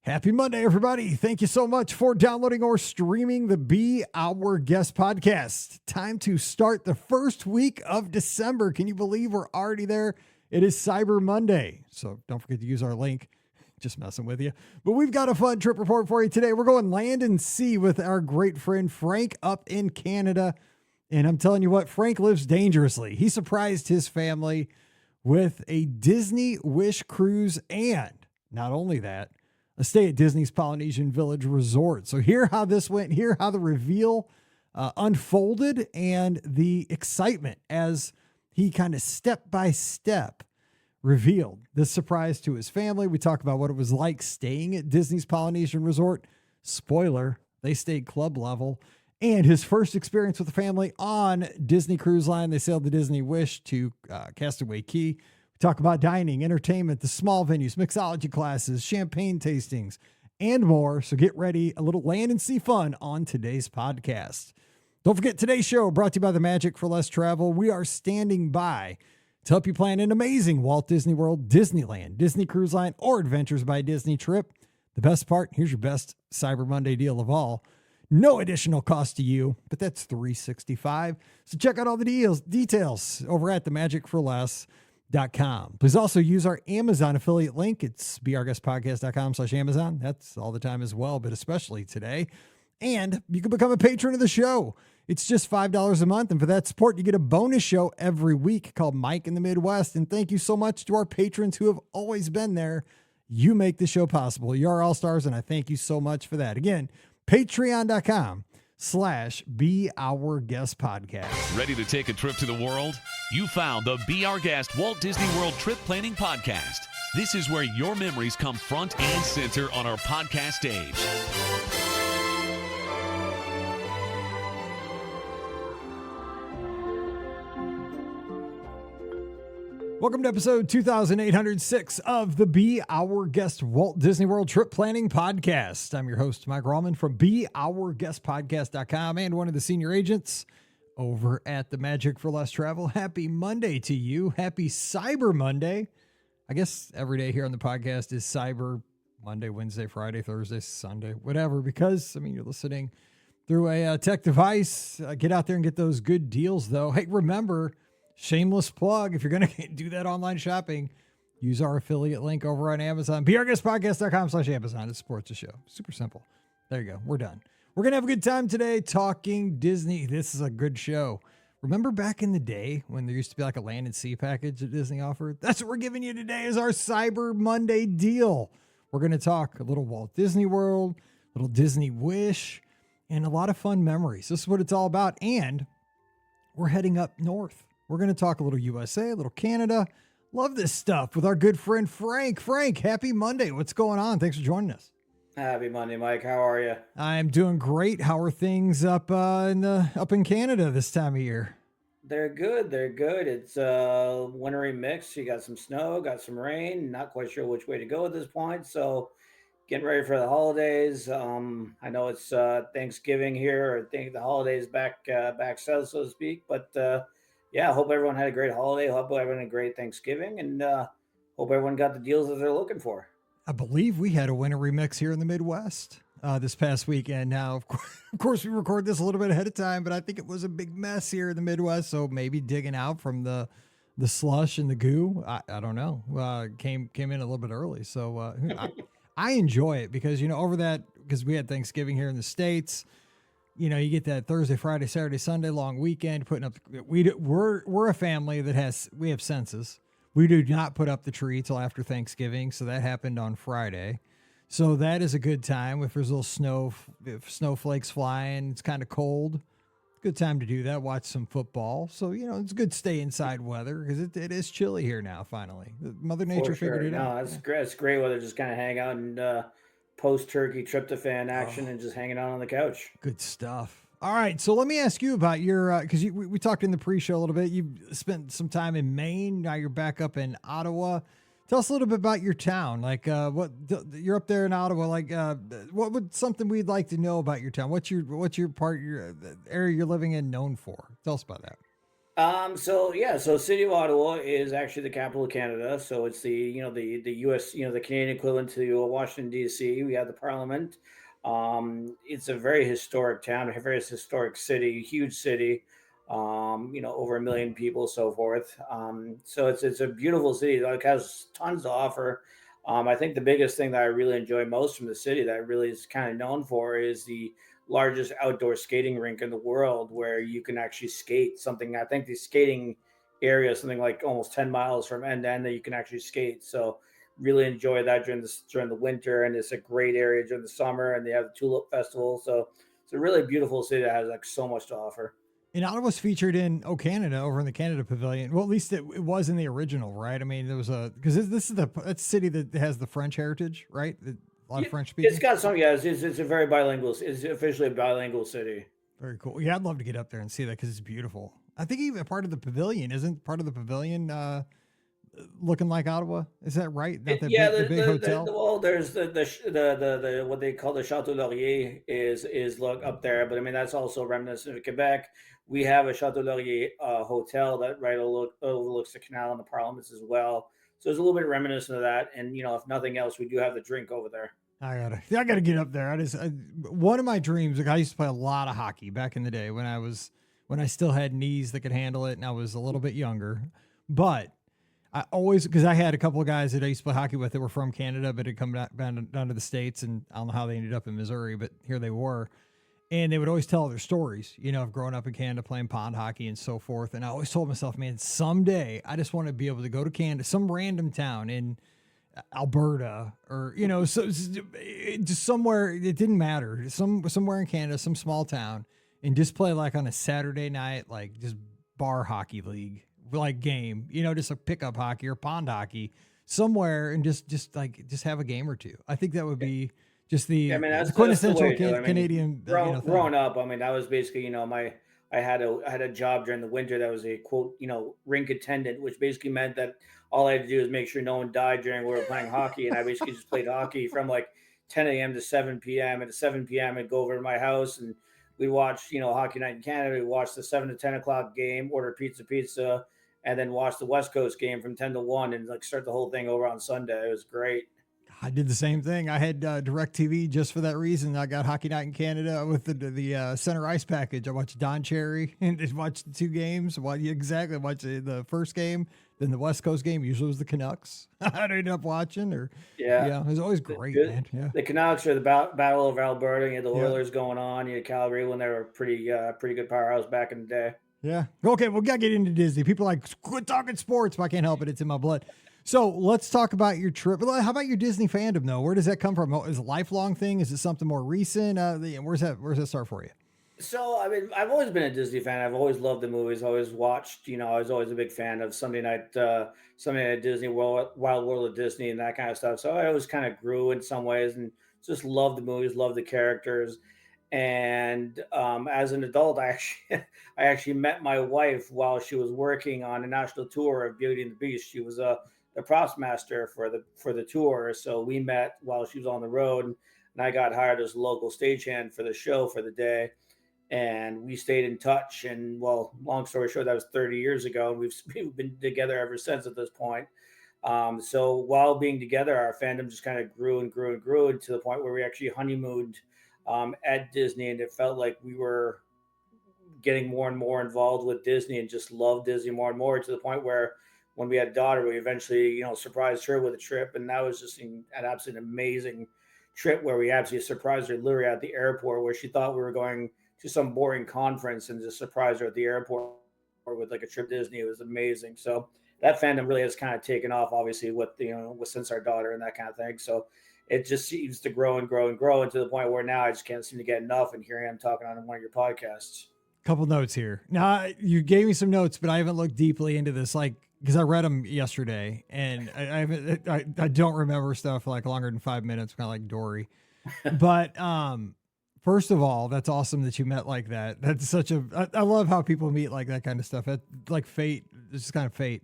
Happy Monday, everybody. Thank you so much for downloading or streaming the Be Our Guest podcast. Time to start the first week of December. Can you believe we're already there? It is Cyber Monday, so don't forget to use our link. Just messing with you. But we've got a fun trip report for you today. We're going land and sea with our great friend Frank up in Canada. And I'm telling you what, Frank lives dangerously. He surprised his family with a Disney Wish cruise and not only that, a stay at Disney's Polynesian Village Resort. So hear how this went, hear how the reveal unfolded and the excitement as he kind of step by step revealed this surprise to his family. We talk about what it was like staying at Disney's Polynesian Resort. Spoiler, they stayed club level. And his first experience with the family on Disney Cruise Line. They sailed the Disney Wish to Castaway Cay. Talk about dining, entertainment, the small venues, mixology classes, champagne tastings, and more. So get ready, a little land and sea fun on today's podcast. Don't forget today's show brought to you by the Magic for Less Travel. We are standing by to help you plan an amazing Walt Disney World, Disneyland, Disney Cruise Line, or Adventures by Disney trip. The best part, here's your best Cyber Monday deal of all. No additional cost to you, but that's $365. So check out all the details over at themagicforless.com. Please also use our Amazon affiliate link. It's beourguestpodcast.com/Amazon. That's all the time as well, but especially today. And you can become a patron of the show. It's just $5 a month. And for that support, you get a bonus show every week called Mike in the Midwest. And thank you so much to our patrons who have always been there. You make the show possible. You're all stars. And I thank you so much for that. Again, patreon.com/beourguestpodcast. Ready to take a trip to the world? You found the Be Our Guest Walt Disney World Trip Planning Podcast. This is where your memories come front and center on our podcast stage. Welcome to episode 2806 of the Be Our Guest Walt Disney World Trip Planning Podcast. I'm your host, Mike Rallman from beourguestpodcast.com and one of the senior agents over at the Magic for Less Travel. Happy Monday to you. Happy Cyber Monday. I guess every day here on the podcast is Cyber Monday, Wednesday, Friday, Thursday, Sunday, whatever, because, I mean, you're listening through a tech device. Get out there and get those good deals, though. Hey, remember, shameless plug, if you're going to do that online shopping, use our affiliate link over on Amazon, beourguestpodcast.com/Amazon. It supports the show. Super simple. There you go. We're done. We're going to have a good time today talking Disney. This is a good show. Remember back in the day when there used to be like a land and sea package that Disney offered? That's what we're giving you today is our Cyber Monday deal. We're going to talk a little Walt Disney World, a little Disney Wish, and a lot of fun memories. This is what it's all about. And we're heading up north. We're going to talk a little USA, a little Canada. Love this stuff with our good friend Frank. Frank, happy Monday. What's going on? Thanks for joining us. Happy Monday, Mike. How are you? I'm doing great. How are things up in Canada this time of year? They're good. They're good. It's wintry mix. You got some snow, got some rain. Not quite sure which way to go at this point. So getting ready for the holidays. I know it's Thanksgiving here, or I think the holidays back south, so to speak. But yeah, I hope everyone had a great holiday. Hope everyone had a great Thanksgiving, and hope everyone got the deals that they're looking for. I believe we had a wintry mix here in the Midwest this past weekend. Now, of course, we record this a little bit ahead of time, but I think it was a big mess here in the Midwest. So maybe digging out from the slush and the goo, I don't know, came in a little bit early. So I enjoy it because, because we had Thanksgiving here in the States. You know, you get that Thursday, Friday, Saturday, Sunday long weekend putting up. We're a family that we have senses. We do not put up the tree till after Thanksgiving, so that happened on Friday. So that is a good time. If there's a little snowflakes flying, it's kind of cold. Good time to do that. Watch some football. So it's good to stay inside weather because it is chilly here now. Finally, Mother Nature figured it out. No, that's great. It's great weather. Just kind of hang out and post-turkey tryptophan action and just hanging out on the couch. Good stuff. All right, so let me ask you about your, because we talked in the pre-show a little bit. You spent some time in Maine. Now you're back up in Ottawa. Tell us a little bit about your town. Like, what you're up there in Ottawa. Like, what would something we'd like to know about your town? What's your area you're living in known for? Tell us about that. So City of Ottawa is actually the capital of Canada. So it's the US, the Canadian equivalent to Washington D.C. We have the Parliament. It's a very historic town, a very historic city, huge city. Over 1 million people, so forth. So it's a beautiful city. Like has tons to offer. I think the biggest thing that I really enjoy most from the city that really is kind of known for is the largest outdoor skating rink in the world where you can actually skate something. I think the skating area is something like almost 10 miles from end to end that you can actually skate. So really enjoy that during the winter, and it's a great area during the summer, and they have the Tulip Festival. So it's a really beautiful city that has like so much to offer. And Ottawa's featured in O Canada over in the Canada Pavilion. Well, at least it was in the original, right? I mean, there was because this is that's a city that has the French heritage, right? A lot of French It's speaking. got some, yeah, it's a very bilingual, it's officially a bilingual city. Very cool. Yeah, I'd love to get up there and see that because it's beautiful. I think even part of the pavilion isn't part of the pavilion looking like Ottawa. Is that right? Not Yeah, the big hotel. well, there's the what they call the Chateau Laurier is look up there, but I mean that's also reminiscent of Quebec. We have a Chateau Laurier hotel that overlooks the canal and the Parliaments as well. So it's a little bit reminiscent of that, and if nothing else, we do have the drink over there. I gotta get up there. One of my dreams. Like I used to play a lot of hockey back in the day when I still had knees that could handle it, and I was a little bit younger. But I always, because I had a couple of guys that I used to play hockey with that were from Canada, but had come down to the States, and I don't know how they ended up in Missouri, but here they were. And they would always tell their stories, of growing up in Canada, playing pond hockey and so forth. And I always told myself, man, someday I just want to be able to go to Canada, some random town in Alberta or, just somewhere. It didn't matter. Somewhere in Canada, some small town, and just play like on a Saturday night, like just bar hockey league, like game, just a pickup hockey or pond hockey somewhere, and just have a game or two. I think that would be just the I mean, that's quintessential the way to do it. I mean, Canadian thing. growing up, I mean, that was basically, I had a job during the winter that was a quote, rink attendant, which basically meant that all I had to do was make sure no one died during we were playing hockey, and I basically just played hockey from like 10 a.m. to 7 p.m. And at 7 p.m. I'd go over to my house and we'd watch, Hockey Night in Canada. We'd watch the 7 to 10 o'clock game, order pizza, and then watch the West Coast game from 10 to 1 and like start the whole thing over on Sunday. It was great. I did the same thing. I had DirecTV just for that reason. I got Hockey Night in Canada with the center ice package. I watched Don Cherry and just watched the two games. Watched the first game, then the West Coast game. Usually it was the Canucks. I ended up watching, yeah, it was always great, man. Yeah, the Canucks are the battle of Alberta. You had the Oilers going on. You had Calgary when they were pretty good powerhouse back in the day. Yeah. Okay, we got to get into Disney. People are like, quit talking sports, but I can't help it. It's in my blood. So let's talk about your trip. How about your Disney fandom, though? Where does that come from? Is it a lifelong thing? Is it something more recent? Where's that start for you? So, I mean, I've always been a Disney fan. I've always loved the movies. Always watched. I was always a big fan of Sunday night Disney World, Wild World of Disney, and that kind of stuff. So I always kind of grew in some ways, and just loved the movies, loved the characters. And as an adult, I actually met my wife while she was working on a national tour of Beauty and the Beast. She was the props master for the tour. So we met while she was on the road, and I got hired as a local stagehand for the show for the day. And we stayed in touch. And well, long story short, that was 30 years ago. And we've been together ever since at this point. So while being together, our fandom just kind of grew and grew and grew to the point where we actually honeymooned at Disney. And it felt like we were getting more and more involved with Disney and just loved Disney more and more, to the point where when we had a daughter, we eventually, surprised her with a trip. And that was just an absolutely amazing trip where we absolutely surprised her literally at the airport, where she thought we were going to some boring conference, and just surprised her at the airport with like a trip to Disney. It was amazing. So that fandom really has kind of taken off, obviously, with since our daughter and that kind of thing. So it just seems to grow and grow and grow, and to the point where now I just can't seem to get enough. And here I am talking on one of your podcasts. Couple notes here. Now, you gave me some notes, but I haven't looked deeply into this, because I read them yesterday, and I don't remember stuff like longer than 5 minutes, kind of like Dory. But first of all, that's awesome that you met like that. That's I love how people meet like that kind of stuff. Like fate. It's just kind of fate.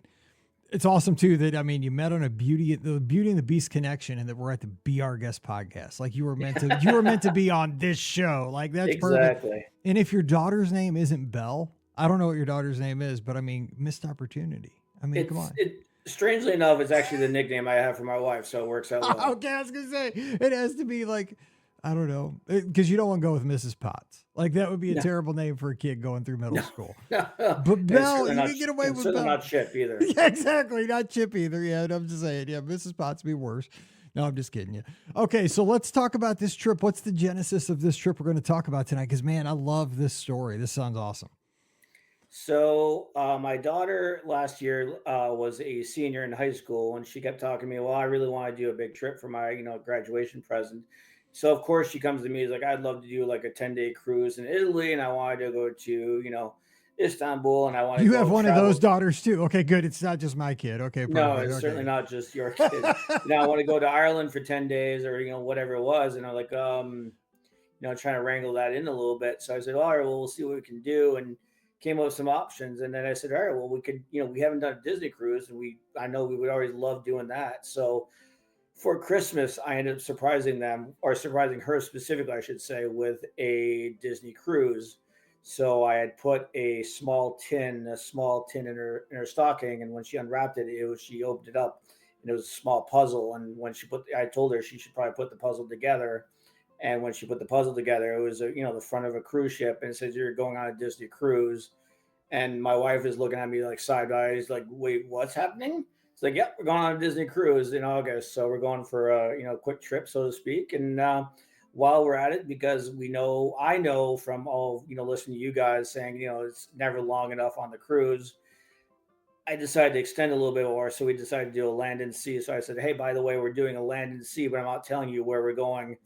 It's awesome too that, you met on the Beauty and the Beast connection, and that we're at the Be Our Guest podcast. Like you were meant to be on this show. Like that's exactly perfect. And if your daughter's name isn't Belle, I don't know what your daughter's name is, but I mean, missed opportunity. I mean, come on. Strangely enough, it's actually the nickname I have for my wife, so it works out well. Okay, I was gonna say it has to be like, I don't know, because you don't want to go with Mrs. Potts. Like that would be a No, terrible name for a kid going through middle no, school. no. But And it's Belle, certainly you not, can get away and with certainly Belle. not Chip either. Yeah, exactly. Not Chip either. Yeah, I'm just saying. Yeah, Mrs. Potts be worse. No, I'm just kidding you. Okay, so let's talk about this trip. What's the genesis of this trip we're going to talk about tonight? Because man, I love this story. This sounds awesome. So my daughter last year was a senior in high school, and she kept talking to me. Well, I really want to do a big trip for my graduation present. So of course she comes to me. Is like, I'd love to do like a 10-day cruise in Italy, and I wanted to go to Istanbul, and I want to You have go one of those travel. daughters too. Okay, good. It's not just my kid. Okay, No, perfect. it's certainly Okay. not just your kid. I want to go to Ireland for 10 days, or whatever it was, and I'm like, trying to wrangle that in a little bit. So I said, all right, well, we'll see what we can do, and came up with some options. And then I said, all right, well, we could, we haven't done a Disney cruise, and I know we would always love doing that. So for Christmas, I ended up surprising them, or surprising her specifically, I should say, with a Disney cruise. So I had put a small tin in her stocking, and when she unwrapped it, she opened it up, and it was a small puzzle. And I told her she should probably put the puzzle together. And when she put the puzzle together, it was the front of a cruise ship, and it says you're going on a Disney cruise. And my wife is looking at me like side eyes, like, wait, what's happening? It's like, yep, we're going on a Disney cruise in August. So we're going for a quick trip, so to speak. And while we're at it, because I know from all listening to you guys saying it's never long enough on the cruise, I decided to extend a little bit more. So we decided to do a land and sea. So I said, hey, by the way, we're doing a land and sea, but I'm not telling you where we're going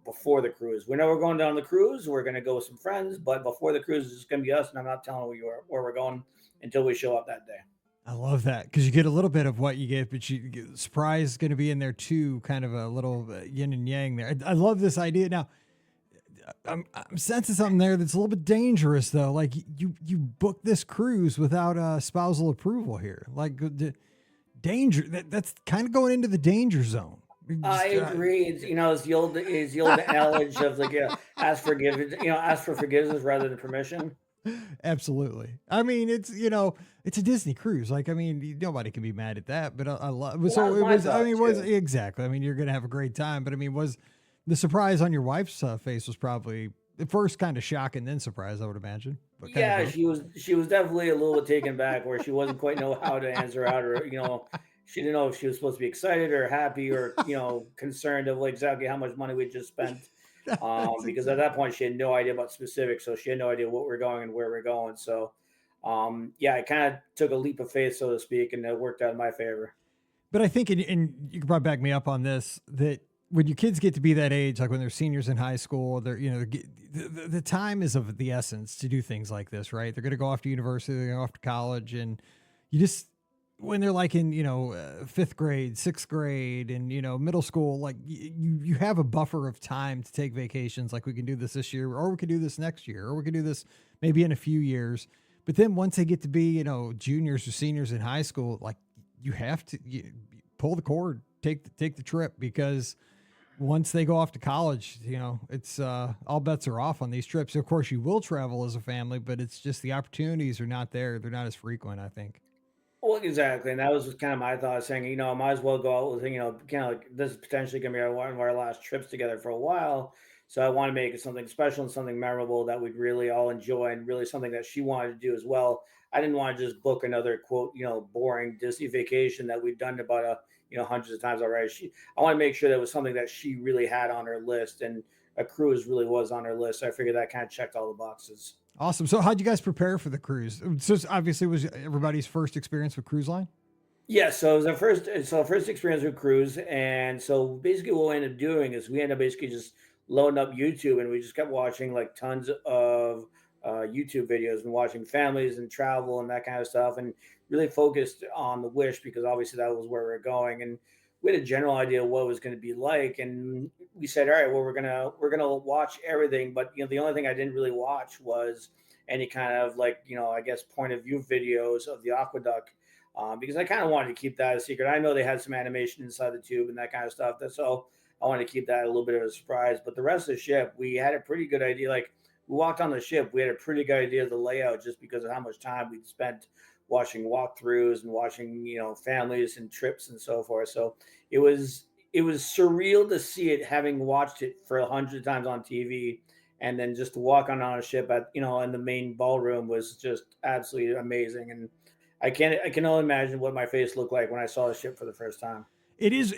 before the cruise. We know we're going down the cruise. We're going to go with some friends, but before the cruise, it's going to be us. And I'm not telling you where we're going until we show up that day. I love that because you get a little bit of what you get, but surprise is going to be in there too, kind of a little yin and yang there. I love this idea. Now, I'm sensing something there that's a little bit dangerous though. Like you book this cruise without spousal approval here. Like the danger that's kind of going into the danger zone. I agree. It's the old adage of like, ask for forgiveness rather than permission. Absolutely. I mean, it's a Disney cruise. Like, I mean, nobody can be mad at that. But I love. Well, that So was it my was. I thought mean, was too. exactly. I mean, you're gonna have a great time. But I mean, was the surprise on your wife's face was probably at first kind of shock and then surprise, I would imagine. But kind of Yeah, both. she was definitely a little bit taken back, where she wasn't quite know how to answer out, or she didn't know if she was supposed to be excited or happy, or concerned of like exactly how much money we just spent. That's Because at exactly. that point she had no idea about specifics, so she had no idea what we're going and where we're going. So yeah, I kind of took a leap of faith, so to speak, and it worked out in my favor. But I think, and you can probably back me up on this, that when your kids get to be that age, like when they're seniors in high school, the time is of the essence to do things like this, right? They're going to go off to university, they're going to go off to college, and you just when they're like in fifth grade, sixth grade, and middle school, like you have a buffer of time to take vacations. Like we can do this year, or we could do this next year, or we could do this maybe in a few years. But then once they get to be juniors or seniors in high school, like you have to pull the cord, take the trip because once they go off to college, it's all bets are off on these trips. Of course, you will travel as a family, but it's just the opportunities are not there. They're not as frequent, I think. Well, exactly, and that was kind of my thought, saying, I might as well go out with, kind of like this is potentially going to be one of our last trips together for a while. So I want to make it something special and something memorable that we'd really all enjoy, and really something that she wanted to do as well. I didn't want to just book another quote, boring Disney vacation that we've done about hundreds of times already. I want to make sure that it was something that she really had on her list, and a cruise really was on her list. So I figured that kind of checked all the boxes. Awesome. So, how'd you guys prepare for the cruise? So, obviously, was everybody's first experience with cruise line? Yeah, so it was our first experience with cruise, and so basically what we ended up doing is we ended up basically just loading up YouTube, and we just kept watching like tons of YouTube videos, and watching families and travel and that kind of stuff, and really focused on the Wish, because obviously that was where we are going, and we had a general idea of what it was going to be like, and we said, all right, well, we're gonna watch everything, but the only thing I didn't really watch was any kind of like I guess point of view videos of the aqueduct, because I kind of wanted to keep that a secret. I know they had some animation inside the tube and that kind of stuff. That's all. I wanted to keep that a little bit of a surprise. But the rest of the ship, we had a pretty good idea. Like we walked on the ship, we had a pretty good idea of the layout just because of how much time we'd spent watching walkthroughs and watching, families and trips and so forth. So it was it was surreal to see it, having watched it for 100 times on TV, and then just to walk on a ship at in the main ballroom was just absolutely amazing. And I can only imagine what my face looked like when I saw the ship for the first time. It is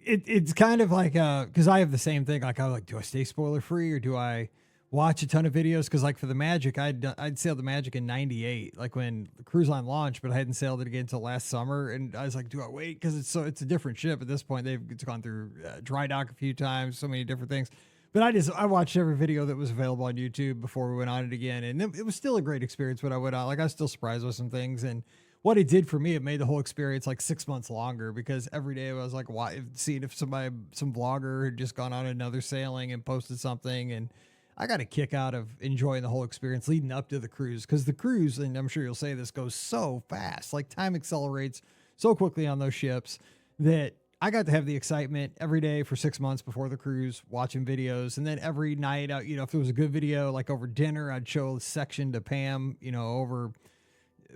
it's kind of like because I have the same thing. Like I was like, do I stay spoiler free or do I watch a ton of videos? Because like for the Magic, I'd sailed the Magic in '98, like when the cruise line launched, but I hadn't sailed it again until last summer. And I was like, do I wait? Because it's a different ship at this point. It's gone through dry dock a few times, so many different things. But I watched every video that was available on YouTube before we went on it again, and it was still a great experience when I went on. Like I was still surprised with some things, and what it did for me, it made the whole experience like 6 months longer because every day I was like, seeing if some vlogger had just gone on another sailing and posted something. And I got a kick out of enjoying the whole experience leading up to the cruise, because the cruise, and I'm sure you'll say this, goes so fast. Like time accelerates so quickly on those ships that I got to have the excitement every day for 6 months before the cruise, watching videos. And then every night, if there was a good video, like over dinner, I'd show a section to Pam, over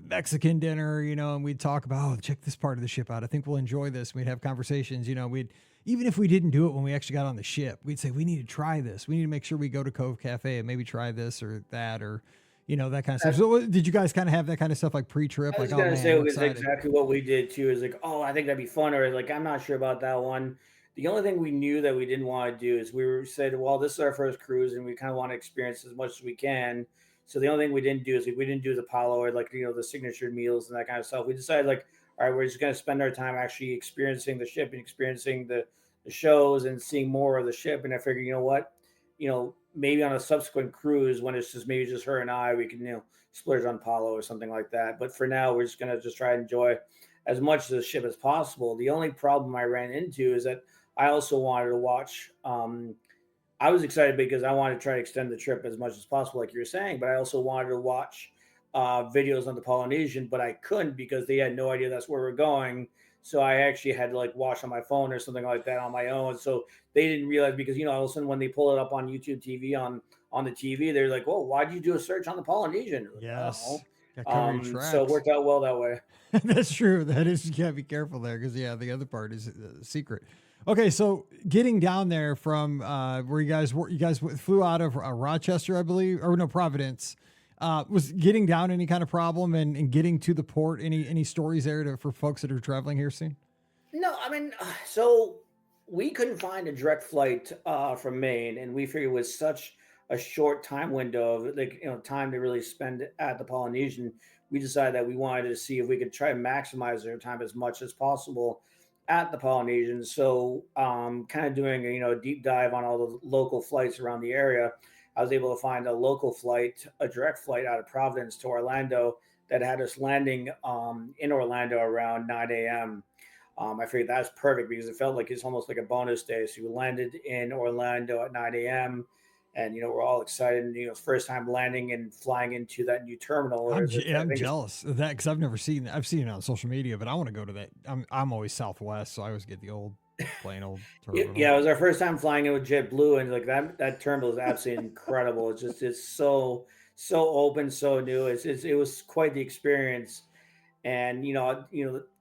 Mexican dinner, and we'd talk about, oh, check this part of the ship out. I think we'll enjoy this. We'd have conversations, even if we didn't do it when we actually got on the ship, we'd say, we need to try this. We need to make sure we go to Cove Cafe and maybe try this or that, or, that kind of stuff. So did you guys kind of have that kind of stuff like pre-trip? I was Like, oh gonna man, say it I'm was excited. exactly what we did too. Is like, oh, I think that'd be fun, or like, I'm not sure about that one. The only thing we knew that we didn't want to do is said, well, this is our first cruise, and we kind of want to experience as much as we can. So the only thing we didn't do is we didn't do the Apollo, or like the signature meals and that kind of stuff. We decided like, all right, we're just gonna spend our time actually experiencing the ship and experiencing the shows and seeing more of the ship. And I figured, you know what, maybe on a subsequent cruise when it's just maybe just her and I, we can splurge on Apollo or something like that. But for now, we're just gonna just try and enjoy as much of the ship as possible. The only problem I ran into is that I also wanted to watch. I was excited because I wanted to try to extend the trip as much as possible, like you were saying, but I also wanted to watch videos on the Polynesian, but I couldn't because they had no idea that's where we're going. So I actually had to like watch on my phone or something like that on my own. So they didn't realize, because all of a sudden when they pull it up on YouTube TV on the TV, they're like, "Whoa, why did you do a search on the Polynesian?" Like, I don't Yes. know. Got to cover your So it tracks. worked out well that way. That's true. That is, you gotta be careful there because the other part is secret. Okay, so getting down there from where you guys were, flew out of Rochester, I believe, or no, Providence. Was getting down any kind of problem, and getting to the port? Any stories there for folks that are traveling here soon? No, I mean, so we couldn't find a direct flight from Maine, and we figured with such a short time window of like time to really spend at the Polynesian, we decided that we wanted to see if we could try and maximize our time as much as possible at the Polynesian. So, kind of doing a deep dive on all the local flights around the area, I was able to find a local flight, a direct flight out of Providence to Orlando that had us landing in Orlando around 9 a.m. I figured that's perfect because it felt like it's almost like a bonus day. So we landed in Orlando at 9 a.m. And we're all excited. And, first time landing and flying into that new terminal. Or I I'm think it's jealous of that because I've never seen that. I've seen it on social media, but I want to go to that. I'm always Southwest, so I always get the plain old terminal. yeah, it was our first time flying in with JetBlue, and like that terminal is absolutely incredible. It's so open, so new. It was quite the experience. And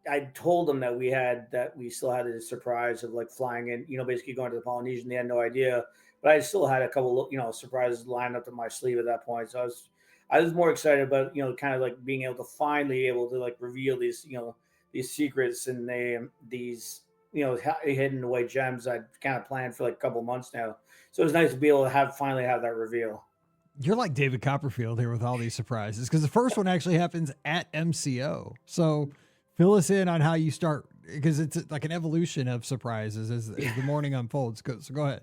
I told them that we still had a surprise of like flying in, basically going to the Polynesian. They had no idea, but I still had a couple surprises lined up in my sleeve at that point. So I was more excited about kind of like being able to finally able to like reveal these secrets and these hidden away gems I'd kind of planned for like a couple months now. So it was nice to be able to finally have that reveal. You're like David Copperfield here with all these surprises because the first one actually happens at MCO. So fill us in on how you start, because it's like an evolution of surprises as the morning unfolds. So go ahead.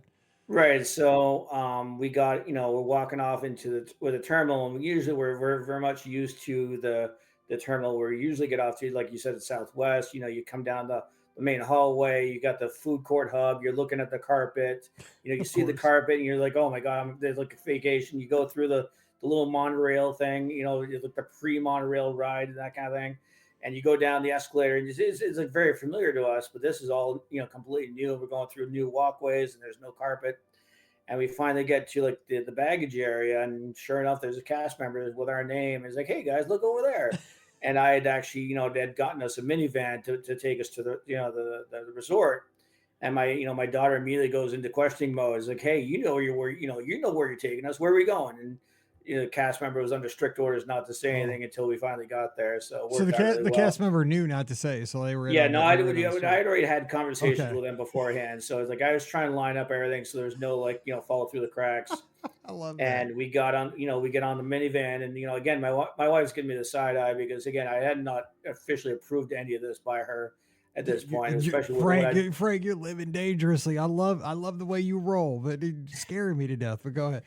Right. So we got, we're walking off into the terminal, and usually we're very much used to the terminal where we usually get off to, like you said, the Southwest. You come down the main hallway, you got the food court hub, you're looking at the carpet, you Of see the course. carpet and you're like, oh my God, there's like a vacation. You go through the little monorail thing, it's like the pre-monorail ride and that kind of thing. And you go down the escalator, and it's like very familiar to us, but this is all completely new. We're going through new walkways and there's no carpet. And we finally get to like the baggage area, and sure enough, there's a cast member with our name. It's like, hey guys, look over there. And I had actually, they had gotten us a minivan to take us to the, the resort. And my daughter immediately goes into questioning mode. It's like, hey, you know where you're taking us. Where are we going? And the cast member was under strict orders not to say Oh, anything until we finally got there. So it so worked out really the well. cast member knew not to say, so they were in Yeah, on no, they were in on the I story. had already had conversations Okay, with them beforehand. So it's like I was trying to line up everything so there's no like follow through the cracks. I love that. And we got on, we get on the minivan, and again, my wife's giving me the side eye because again, I had not officially approved any of this by her at this point, especially with what I. Frank, you're living dangerously. I love the way you roll, but it's scaring me to death. But go ahead.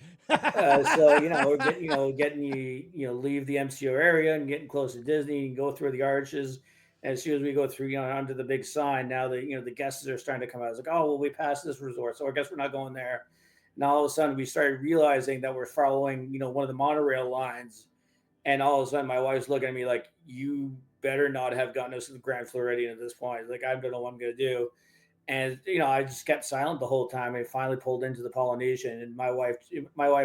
So we're getting getting leave the MCO area and getting close to Disney and go through the arches. And as soon as we go through onto the big sign, now the guests are starting to come out. It's like, oh well, we passed this resort, so I guess we're not going there. Now all of a sudden we started realizing that we're following one of the monorail lines, and all of a sudden my wife's looking at me like, you better not have gotten us to the Grand Floridian at this point. Like I don't know what I'm gonna do. And I just kept silent the whole time. And finally pulled into the Polynesian, and my wife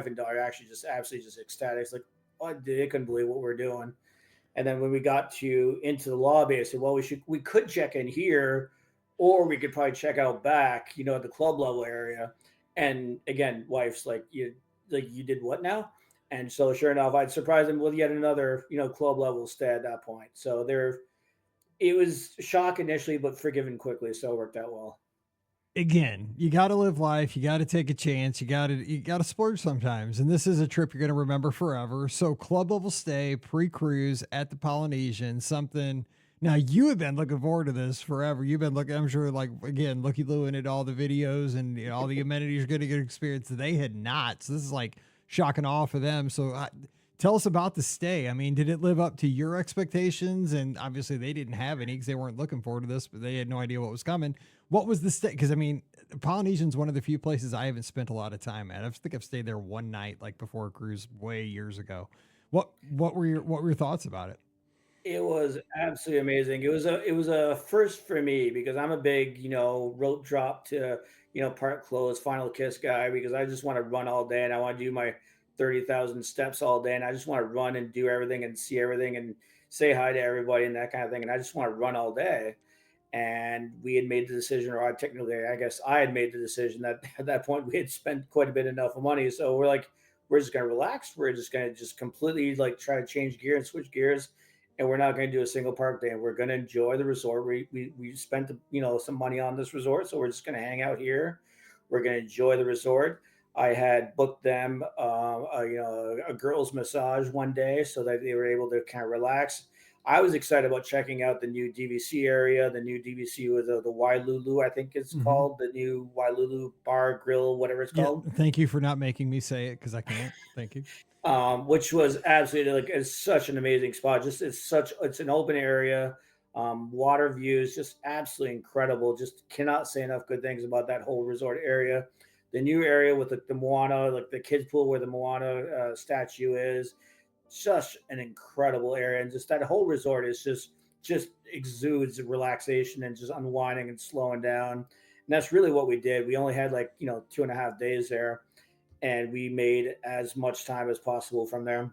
and daughter actually just absolutely just ecstatic. It's like, oh, they couldn't believe what we're doing. And then when we got to into the lobby, I said, well, we could check in here, or we could probably check out back, at the club level area. And again, wife's like you did what now? And so sure enough, I'd surprised them with yet another, club level stay at that point. So it was shock initially, but forgiven quickly. So it worked out well. Again, you got to live life. You got to take a chance. You got to splurge sometimes. And this is a trip you're going to remember forever. So club level stay, pre-cruise at the Polynesian, something. Now you have been looking forward to this forever. You've been looking, I'm sure, like again, looky looing at all the videos and all the amenities you're going to get experience. They had not. So this is like shock and awe for them. So tell us about the stay. I mean, did it live up to your expectations? And obviously they didn't have any because they weren't looking forward to this, but they had no idea what was coming. What was the stay? Because I mean, Polynesian's one of the few places I haven't spent a lot of time at. I think I've stayed there one night, like before a cruise, way years ago. What were your thoughts about it? It was absolutely amazing. It was a first for me because I'm a big, rope drop to, park close, final kiss guy because I just want to run all day and I want to do my 30,000 steps all day and I just want to run and do everything and see everything and say hi to everybody and that kind of thing. And I just want to run all day. And we had made the decision, or I guess I had made the decision that at that point we had spent quite a bit enough of money. So we're like, we're just going to relax. We're just going to just completely like try to change gear and switch gears, and we're not going to do a single park day. And we're going to enjoy the resort. We spent some money on this resort, so we're just going to hang out here. We're going to enjoy the resort. I had booked them, a girls' massage one day so that they were able to kind of relax. I was excited about checking out the new DVC area, the new DVC with the Wailulu, I think it's Hmm. called, the new Wailulu Bar Grill, whatever it's Yeah. called. Thank you for not making me say it because I can't. Thank you. Which was absolutely like it's such an amazing spot. Just it's an open area, water views, just absolutely incredible. Just cannot say enough good things about that whole resort area. The new area with the Moana, like the kids pool where the Moana statue is, such an incredible area, and just that whole resort is just exudes relaxation and just unwinding and slowing down. And that's really what we did. We only had like 2.5 days there, and we made as much time as possible from there.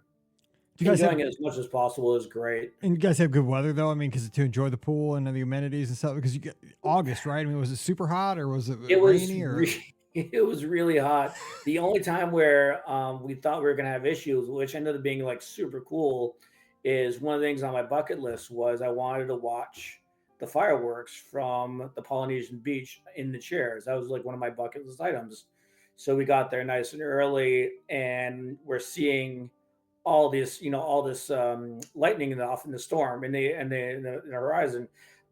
Do you guys have Enjoying it as much as possible is great. and you guys have good weather though? I mean, because to enjoy the pool and the amenities and stuff. Because you get August, right? I mean, was it super hot or was it It was rainy or? it was really hot. The only time where we thought we were gonna have issues, which ended up being like super cool, is one of the things on my bucket list was I wanted to watch the fireworks from the Polynesian beach in the chairs. That was like one of my bucket list items. So we got there nice and early, and we're seeing all this lightning off in the storm in the horizon,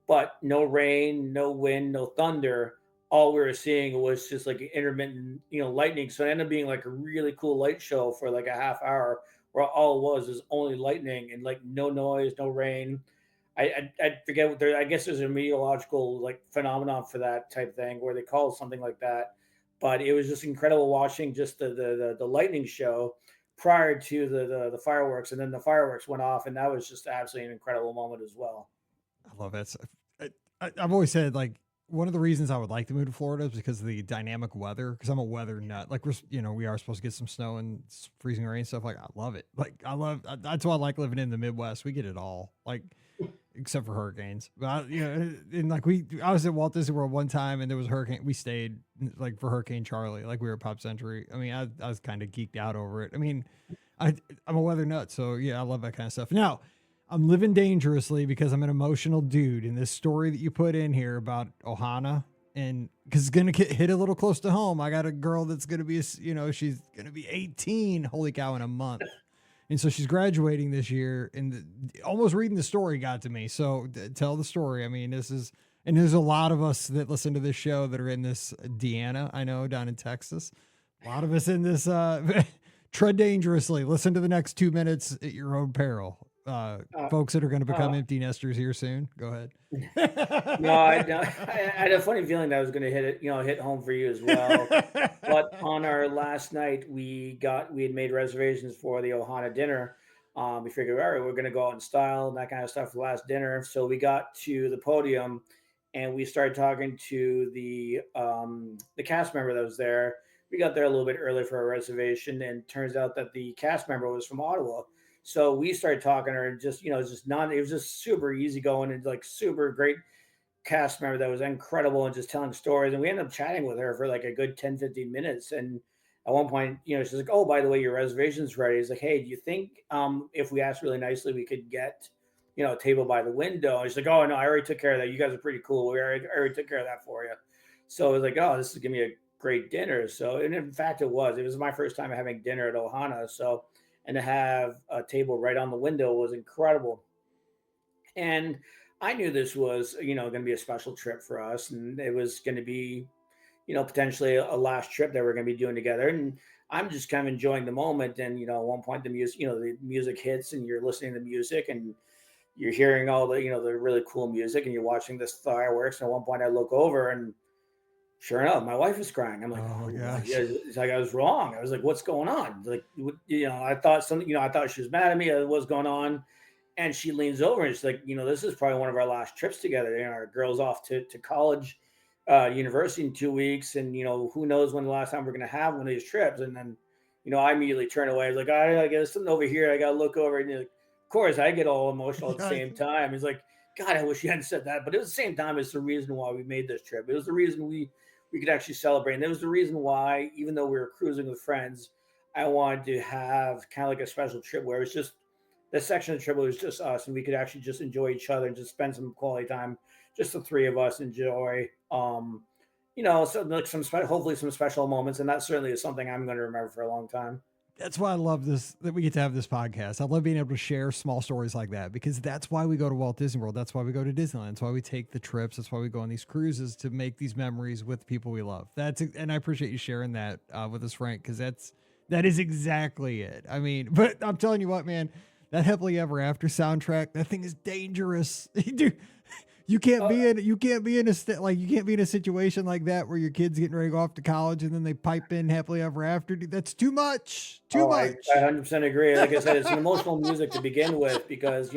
but no rain, no wind, no thunder. All we were seeing was just like intermittent, lightning. So it ended up being like a really cool light show for like a half hour, where all it was only lightning and like no noise, no rain. I forget what there. I guess there's a meteorological like phenomenon for that type thing where they call it something like that. But it was just incredible watching just the lightning show prior to the fireworks, and then the fireworks went off, and that was just absolutely an incredible moment as well. I love that. I, I've always said like one of the reasons I would like to move to Florida is because of the dynamic weather. Because I'm a weather nut. Like we are supposed to get some snow and freezing rain and stuff. Like I love it. Like that's why I like living in the Midwest. We get it all. Like except for hurricanes. But and like I was at Walt Disney World one time and there was a hurricane. We stayed like for Hurricane Charlie. Like we were at Pop Century. I mean, I was kind of geeked out over it. I mean, I'm a weather nut, so yeah, I love that kind of stuff. Now, I'm living dangerously because I'm an emotional dude. And this story that you put in here about Ohana, and because it's going to hit a little close to home. I got a girl that's going to be, she's going to be 18. Holy cow, in a month. And so she's graduating this year, and almost reading the story got to me. So tell the story. I mean, and there's a lot of us that listen to this show that are in this Deanna, I know, down in Texas. A lot of us in this, tread dangerously. Listen to the next 2 minutes at your own peril. Folks that are going to become empty nesters here soon. Go ahead. No, I had a funny feeling that I was going to hit home for you as well. But on our last night, we had made reservations for the Ohana dinner. We figured, all right, we're going to go out in style and that kind of stuff for the last dinner. So we got to the podium and we started talking to the cast member that was there. We got there a little bit early for our reservation, and turns out that the cast member was from Ottawa. So we started talking to her, and it was just super easy going and like super great cast member that was incredible and just telling stories. And we ended up chatting with her for like a good 10, 15 minutes. And at one point, she's like, oh, by the way, your reservation's ready. It's like, hey, do you think if we asked really nicely, we could get, a table by the window? And she's like, oh, no, I already took care of that. You guys are pretty cool. I already took care of that for you. So I was like, oh, this is going to be a great dinner. So, and in fact, it was my first time having dinner at Ohana. So, and to have a table right on the window was incredible. And I knew this was, going to be a special trip for us, and it was going to be, potentially a last trip that we're going to be doing together. And I'm just kind of enjoying the moment. And, at one point the music hits and you're listening to music and you're hearing all the, the really cool music and you're watching this fireworks. And at one point I look over and sure enough, my wife was crying. I'm like, Oh my gosh. yeah. It's like I was wrong. I was like, what's going on? Like, I thought I thought she was mad at me. What's going on? And she leans over and she's like, this is probably one of our last trips together. Our girl's off to college, university in 2 weeks. And, who knows when the last time we're going to have one of these trips. And then, I immediately turn away. I was like, I got something over here. I got to look over. And of course, I get all emotional at the same time. It's like, God, I wish you hadn't said that. But it was the same time, it's the reason why we made this trip. It was the reason we could actually celebrate. And that was the reason why, even though we were cruising with friends, I wanted to have kind of like a special trip where it was just this section of the trip was just us, and we could actually just enjoy each other and just spend some quality time, just the three of us enjoy, so like hopefully some special moments. And that certainly is something I'm going to remember for a long time. That's why I love this, that we get to have this podcast. I love being able to share small stories like that, because that's why we go to Walt Disney World. That's why we go to Disneyland. That's why we take the trips. That's why we go on these cruises, to make these memories with people we love. And I appreciate you sharing that with us, Frank, because that is exactly it. I mean, but I'm telling you what, man, that Happily Ever After soundtrack, that thing is dangerous. Dude, you can't be in a situation like that where your kid's getting ready to go off to college and then they pipe in Happily Ever After. Dude, that's too much. Too much. I 100% agree. Like I said, it's an emotional music to begin with, because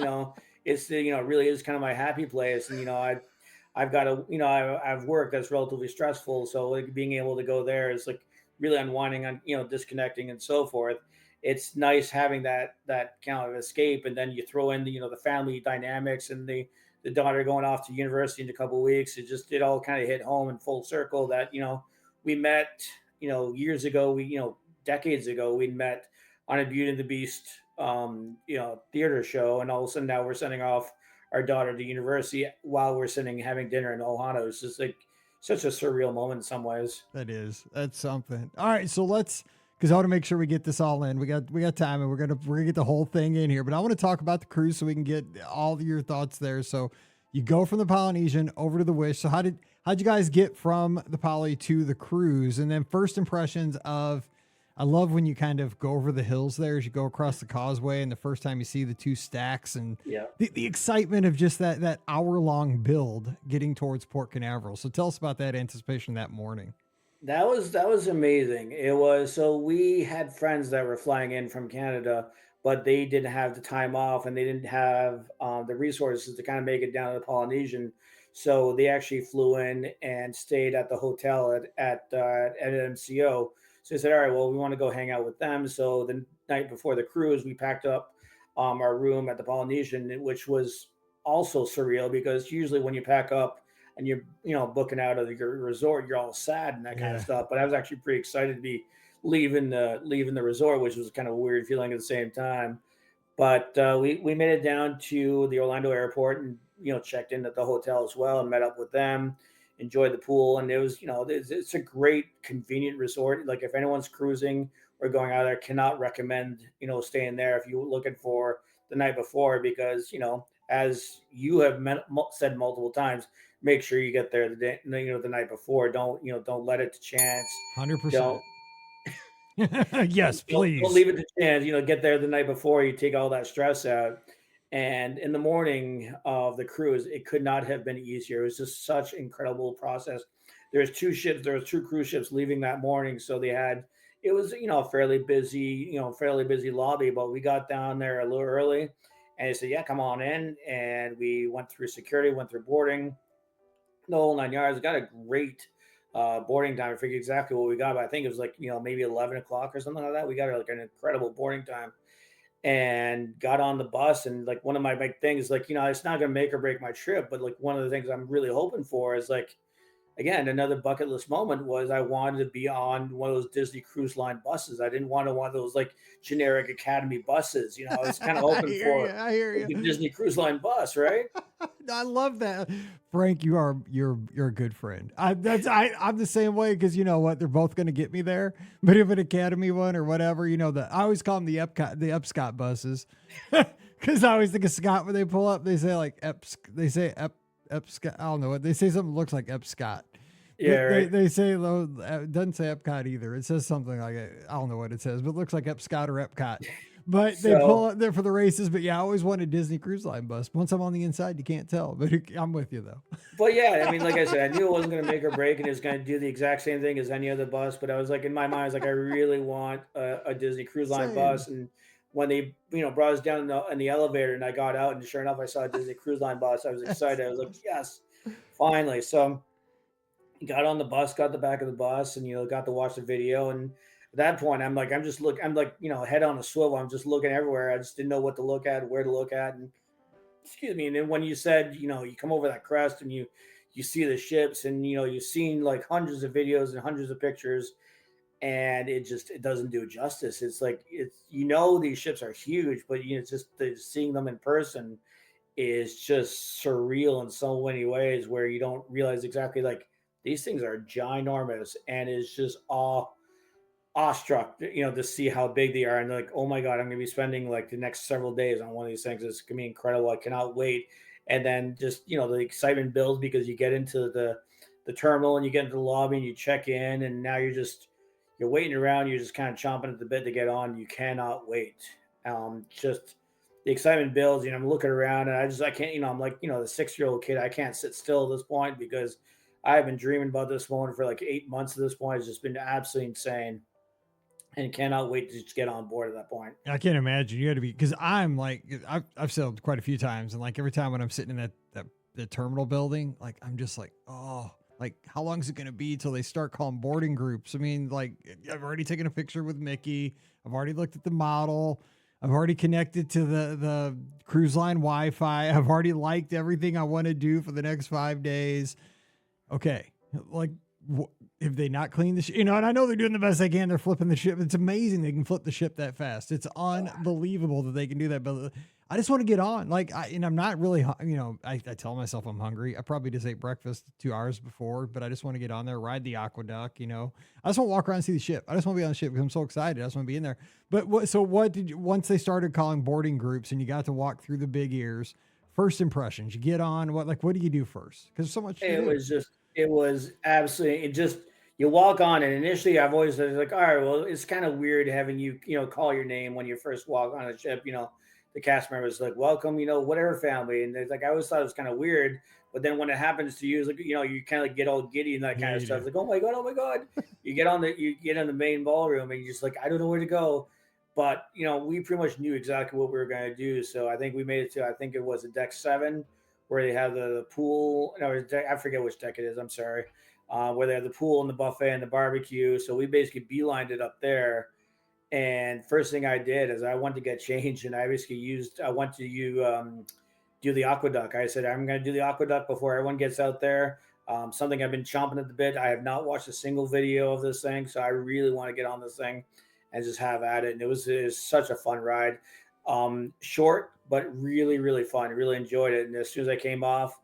it's really is kind of my happy place. And I've got I've work that's relatively stressful, so like being able to go there is like really unwinding, on disconnecting and so forth. It's nice having that kind of escape, and then you throw in the family dynamics and the daughter going off to university in a couple of weeks. It all kind of hit home in full circle that, we met, years ago, decades ago, we met on a Beauty and the Beast, theater show. And all of a sudden now we're sending off our daughter to university while we're having dinner in Ohana. It's just like such a surreal moment in some ways. That's something. All right. So because I want to make sure we get this all in. We got time, and we're gonna get the whole thing in here. But I want to talk about the cruise so we can get all of your thoughts there. So you go from the Polynesian over to the Wish. So how'd you guys get from the Poly to the cruise? And then first impressions of, I love when you kind of go over the hills there as you go across the causeway, and the first time you see the two stacks, and the excitement of just that hour-long build getting towards Port Canaveral. So tell us about that anticipation that morning. That was amazing. It was, so we had friends that were flying in from Canada, but they didn't have the time off and they didn't have the resources to kind of make it down to the Polynesian. So they actually flew in and stayed at the hotel at MCO. So they said, all right, well, we want to go hang out with them. So the night before the cruise, we packed up our room at the Polynesian, which was also surreal because usually when you pack up and you're booking out of your resort, you're all sad and that kind of Yeah. stuff. But I was actually pretty excited to be leaving the resort, which was kind of a weird feeling at the same time. But we made it down to the Orlando airport and checked in at the hotel as well and met up with them, enjoyed the pool, and it was it's a great convenient resort. Like if anyone's cruising or going out there, cannot recommend staying there if you're looking for the night before because as you have said multiple times, make sure you get there the day the night before. Don't let it to chance. 100%. Don't Yes, don't please. leave it to chance. Get there the night before. You take all that stress out. And in the morning of the cruise, it could not have been easier. It was just such incredible process. There's two ships. There was two cruise ships leaving that morning, so they had it was a fairly busy lobby. But we got down there a little early, and they said, "Yeah, come on in." And we went through security, went through boarding, the whole 9 yards. Got a great boarding time. I forget exactly what we got, but I think it was like maybe 11 o'clock or something like that. We got like an incredible boarding time and got on the bus. And like one of my big things, like it's not going to make or break my trip, but like one of the things I'm really hoping for is like again, another bucket list moment was I wanted to be on one of those Disney Cruise Line buses. I didn't want to one of those like generic Academy buses. I was kind of I hoping hear you. for I hear like you. the Disney Cruise Line bus, right? I love that, Frank. You're a good friend. I'm the same way because you know what, they're both going to get me there. But if an Academy one or whatever, I always call them the Epcot buses because I always think of Scott when they pull up. They say like they say Epcot. I don't know what they say. Something looks like Epcot. Yeah, right. They say though it doesn't say Epcot either. It says something like I don't know what it says, but it looks like Epcot or Epcot. But they pull So up there for the races. But yeah, I always wanted Disney Cruise Line bus. Once I'm on the inside, you can't tell. But I'm with you though. But yeah, I mean, like I said, I knew it wasn't going to make or break, and it was going to do the exact same thing as any other bus. But I was like, in my mind, I was like, I really want a Disney Cruise Line Same. bus. And when they, brought us down in the elevator, and I got out, and sure enough, I saw a Disney Cruise Line bus. I was That's excited. I was like, awesome. yes, finally. So got on the bus, got the back of the bus, and got to watch the video. And at that point, I'm like, head on a swivel. I'm just looking everywhere. I just didn't know what to look at, where to look at, and excuse me. And then when you said, you come over that crest and you see the ships, and you've seen like hundreds of videos and hundreds of pictures, and it doesn't do justice. It's like these ships are huge, but it's just seeing them in person is just surreal in so many ways where you don't realize exactly like these things are ginormous, and it's just awestruck, to see how big they are. And like, oh my God, I'm gonna be spending like the next several days on one of these things. It's gonna be incredible. I cannot wait. And then just the excitement builds because you get into the terminal and you get into the lobby and you check in, and now you're waiting around. You're just kind of chomping at the bit to get on. You cannot wait. Just the excitement builds. I'm looking around and I can't. I'm like the 6-year-old kid. I can't sit still at this point because I've been dreaming about this moment for like 8 months at this point. It's just been absolutely insane and cannot wait to just get on board at that point. I can't imagine you had to be because I'm like I've sailed quite a few times, and like every time when I'm sitting in that the terminal building, like I'm just like, oh, like how long is it going to be till they start calling boarding groups? I mean, like I've already taken a picture with Mickey. I've already looked at the model. I've already connected to the cruise line Wi-Fi. I've already liked everything I want to do for the next 5 days. Okay, like if they not clean the ship, and I know they're doing the best they can. They're flipping the ship. It's amazing they can flip the ship that fast. It's unbelievable that they can do that. But I just want to get on. Like, I'm not really, I tell myself I'm hungry. I probably just ate breakfast 2 hours before, but I just want to get on there, ride the aqueduct. I just want to walk around and see the ship. I just want to be on the ship because I'm so excited. I just want to be in there. But what did you, once they started calling boarding groups and you got to walk through the big ears, first impressions, you get on, what do you do first? Because there's so much to do. It was absolutely, it just, you walk on, and initially I've always said like, all right, well, it's kind of weird having you, call your name when you first walk on a ship. The cast members like, welcome, whatever family. And it's like, I always thought it was kind of weird. But then when it happens to you, it's like, you kind of like get all giddy and that Yeah, kind of you stuff. do. It's like, oh my God, oh my God. You get in the main ballroom and you're just like, I don't know where to go. But, we pretty much knew exactly what we were going to do. So I think we made it to, I think it was a deck 7, where they have the pool. No, I forget which deck it is. I'm sorry. Where they have the pool and the buffet and the barbecue. So we basically beelined it up there. And first thing I did is I went to get changed, and I basically I went to do the aqueduct. I said I'm going to do the aqueduct before everyone gets out there. Something I've been chomping at the bit. I have not watched a single video of this thing, so I really want to get on this thing and just have at it. And it was such a fun ride. Short, but really, really fun. Really enjoyed it. And as soon as I came off,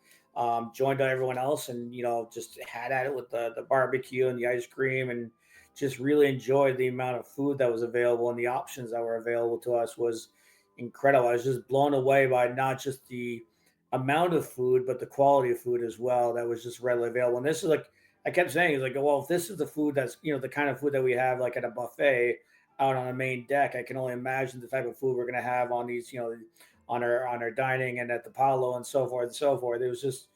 joined everyone else, and just had at it with the barbecue and the ice cream, and just really enjoyed the amount of food that was available, and the options that were available to us was incredible. I was just blown away by not just the amount of food, but the quality of food as well that was just readily available. And this is like I kept saying, is like, well, if this is the food that's the kind of food that we have like at a buffet out on a main deck, I can only imagine the type of food we're going to have on these, on our dining and at the Palo and so forth and so forth. It was just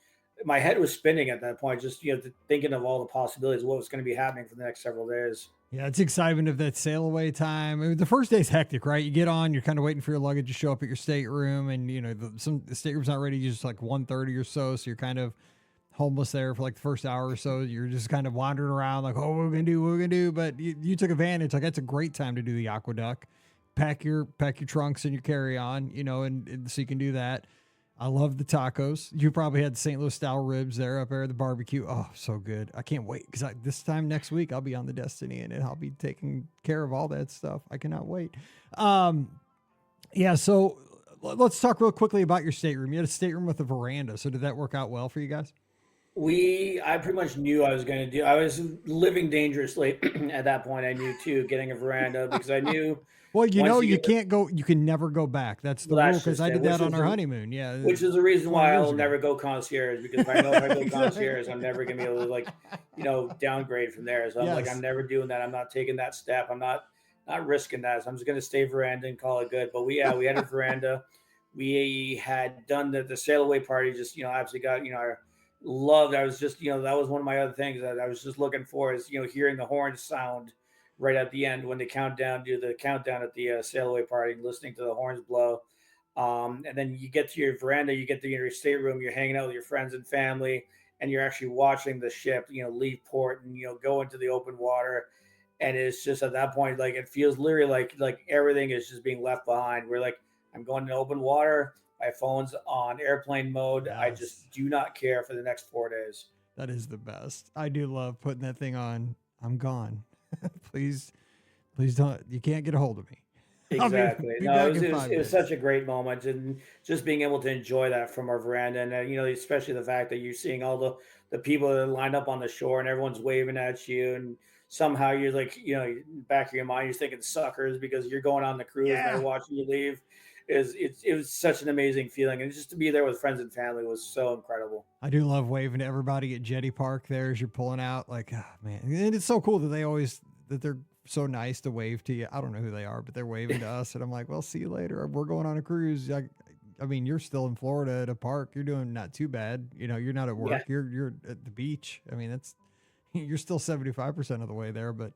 my head was spinning at that point, just thinking of all the possibilities, what was going to be happening for the next several days. Yeah, it's excitement of that sail away time. I mean, the first day's hectic, right? You get on, you're kind of waiting for your luggage to show up at your stateroom, and the stateroom's not ready. Just like 1:30 or so, so you're kind of homeless there for like the first hour or so. You're just kind of wandering around, like, oh, what we're gonna do, what we're gonna do. But you took advantage. Like that's a great time to do the aqueduct. Pack your trunks and your carry on, and so you can do that. I love the tacos. You probably had the St. Louis style ribs there up there, the barbecue. Oh, so good. I can't wait because this time next week I'll be on the Destiny and I'll be taking care of all that stuff. I cannot wait. Yeah, so let's talk real quickly about your stateroom. You had a stateroom with a veranda. So did that work out well for you guys? I pretty much knew I was going to do. I was living dangerously at that point. I knew too, getting a veranda because I knew Well, once you can't go, you can never go back. That's the well, rule that's because just I it. did that on our honeymoon. Yeah. Which is the reason 20 why years I'll ago. never go concierge, because if I know if I go Exactly. concierge, I'm never gonna be able to downgrade from there. So I'm like, Yes. I'm never doing that. I'm not taking that step. I'm not risking that. So I'm just gonna stay veranda and call it good. But we had a veranda. We had done the sail away party. Just absolutely got I loved. I was just that was one of my other things that I was just looking for is hearing the horns sound right at the end when they do the countdown at the sail away party, listening to the horns blow. And then you get to your veranda, you get to your stateroom, you're hanging out with your friends and family, and you're actually watching the ship, leave port and go into the open water. And it's just at that point, like it feels literally like everything is just being left behind. We're like, I'm going to open water. My phone's on airplane mode. I Yes. just do not care for the next 4 days. That is the best. I do love putting that thing on. I'm gone. please, please don't. You can't get a hold of me. I'll Exactly. be No, back in five it was days. such a great moment, and just being able to enjoy that from our veranda, and especially the fact that you're seeing all the people that are lined up on the shore, and everyone's waving at you, and somehow you're like, back of your mind, you're thinking suckers because you're going on the cruise and they're Yeah. watching you leave. It was such an amazing feeling, and just to be there with friends and family was so incredible. I do love waving to everybody at Jetty Park there as you're pulling out. Like, oh, man. And it's so cool that they're so nice to wave to you. I don't know who they are, but they're waving to us. And I'm like, well, see you later. We're going on a cruise. I mean, you're still in Florida at a park. You're doing not too bad. You're not at Yeah, work. You're at the beach. I mean, you're still 75% of the way there, but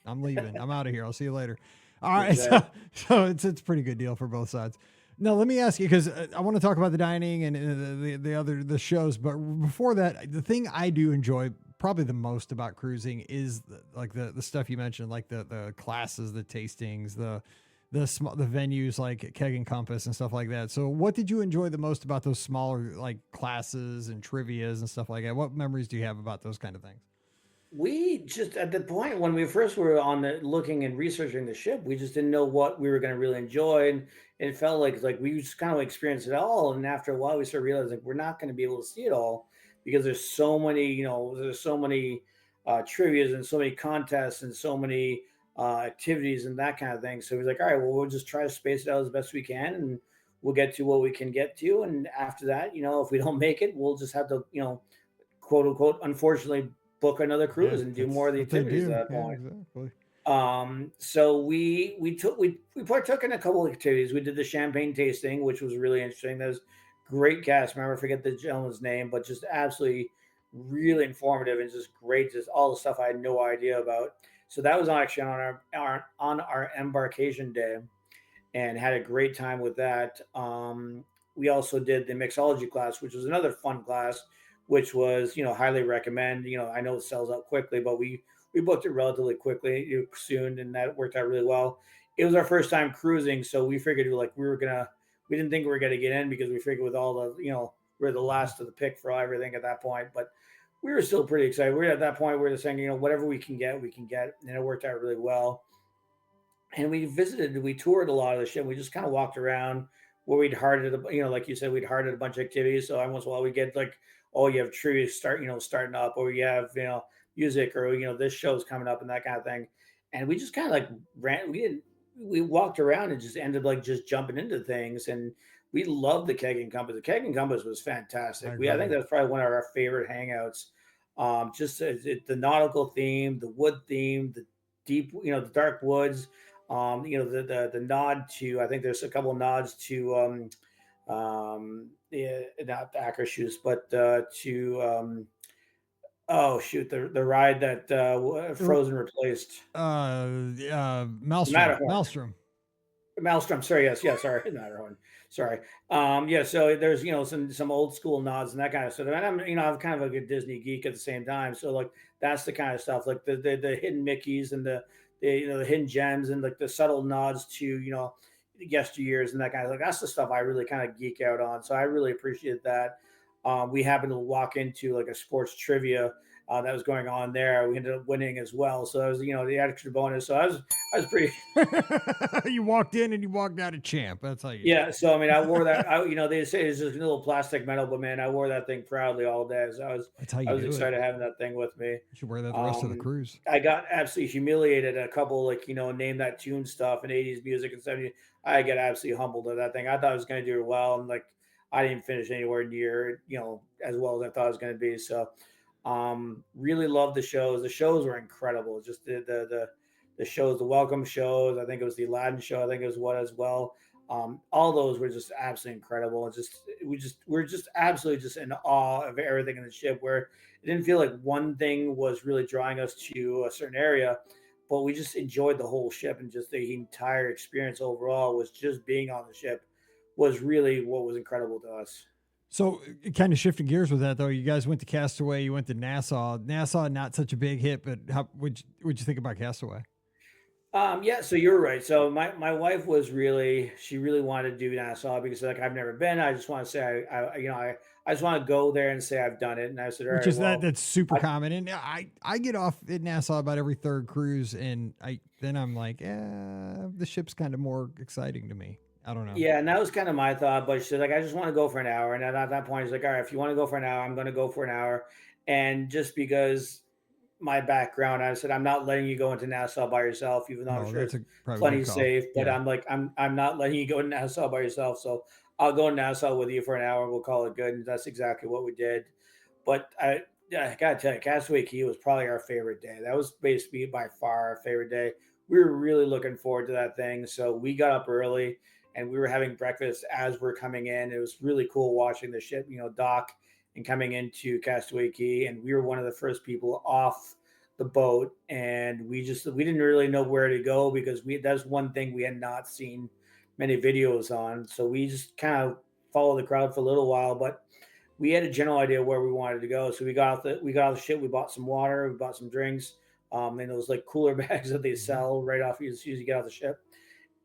I'm leaving. I'm out of here. I'll see you later. All right. So, exactly. so it's a pretty good deal for both sides. Now, let me ask you, because I want to talk about the dining and the shows, but before that, the thing I do enjoy probably the most about cruising is the stuff you mentioned, like the classes, the tastings, the venues like Keg and Compass and stuff like that. So what did you enjoy the most about those smaller like classes and trivias and stuff like that? What memories do you have about those kind of things? We just at the point when we first were on the looking and researching the ship, we just didn't know what we were going to really enjoy, and it felt like we just kind of experienced it all. And after a while, we started realizing we're not going to be able to see it all because there's so many trivia's and so many contests and so many activities and that kind of thing. So we're like, all right, well, we'll just try to space it out as best we can, and we'll get to what we can get to. And after that, if we don't make it, we'll just have to, quote unquote, unfortunately book another Yeah, cruise and do that's more of the what they activities at do. that Yeah, point. exactly. So we partook in a couple of activities. We did the champagne tasting, which was really interesting. There's great cast member, I forget the gentleman's name, but just absolutely really informative and just great, just all the stuff I had no idea about. So that was actually on our embarkation day, and had a great time with that. we also did the mixology class, which was another fun class, which was, highly recommend. I know it sells out quickly, but we booked it relatively quickly, soon, and that worked out really well. It was our first time cruising, so we figured like we didn't think we were gonna get in because we figured with all the, we're the last of the pick for everything at that point, but we were still pretty excited. We were at that point, we were just saying, whatever we can get, and it worked out really well. And we toured a lot of the shit. We just kind of walked around where we'd hearted, like you said, we'd hearted a bunch of activities. So every once in a while we get like, oh, you have trees starting up, or you have, music, or, this show's coming up and that kind of thing. And we just kind of like we walked around and just ended like just jumping into things. And we loved the Keg and Compass. The Keg and Compass was fantastic. I I think agree. that's probably one of our favorite hangouts. Just the nautical theme, the wood theme, the deep, the dark woods, the nod to, I think there's a couple of nods to yeah, not the Akershus, but to oh shoot, the ride that R- Frozen replaced, the Maelstrom. Matterhorn. Maelstrom. Maelstrom, sorry, yes, yes, sorry, Matterhorn, sorry. Yeah, so there's some old school nods and that kind of stuff. And I'm kind of like a Disney geek at the same time, so like that's the kind of stuff, like the hidden Mickeys and the hidden gems and like the subtle nods to the yesteryears and that kind of, like, that's the stuff I really kind of geek out on. So I really appreciate that. We happened to walk into like a sports trivia that was going on there. We ended up winning as well, so that was the extra bonus. So I was pretty. You walked in and you walked out a champ. That's how you do Yeah, so I mean, I wore that. They say it's just a little plastic medal, but man, I wore that thing proudly all day. So That's how I you was do it. excited having that thing with me. You should wear that the rest of the Um, cruise. I got absolutely humiliated at a couple, like, name that tune stuff and 80s music and 70s. I get absolutely humbled at that thing. I thought I was going to do well, and like I didn't finish anywhere near as well as I thought I was going to be. So really loved the shows. The shows were incredible. Just the shows, the welcome shows. I think it was the Aladdin show. I think it was what as well. All those were just absolutely incredible. And we're just absolutely just in awe of everything in the ship. Where it didn't feel like one thing was really drawing us to a certain area, but we just enjoyed the whole ship, and just the entire experience overall was just being on the ship was really what was incredible to us. So, kind of shifting gears with that though, you guys went to Castaway, you went to Nassau. Nassau, not such a big hit, but how would you think about Castaway? Yeah, so you're right. So my wife she really wanted to do Nassau because like I've never been. I just want to say I just want to go there and say I've done it. And I said, all Which right, is well, that's super I, common. And I get off at Nassau about every third cruise, and I'm like, the ship's kind of more exciting to me. I don't know. yeah, and that was kind of my thought. But she said like I just want to go for an hour. And at that point, he's like, all right, if you want to go for an hour, I'm going to go for an hour. And just because my background, I said I'm not letting you go into Nassau by yourself, even though I'm No, sure that's it's probably a plenty good call. safe. But Yeah. I'm like I'm not letting you go to Nassau by yourself. So I'll go to Nassau with you for an hour. We'll call it good. And that's exactly what we did. But I gotta tell you, Castaway Key was probably our favorite day. That was basically by far our favorite day. We were really looking forward to that thing. So we got up early and we were having breakfast as we're coming in. It was really cool watching the ship, dock and coming into Castaway Key. And we were one of the first people off the boat, and we didn't really know where to go because that's one thing we had not seen many videos on. So we just kind of followed the crowd for a little while, but we had a general idea where we wanted to go. So we got off the ship. We bought some water. We bought some drinks. And those like cooler bags that they Mhm. sell right off as soon as you get off the ship.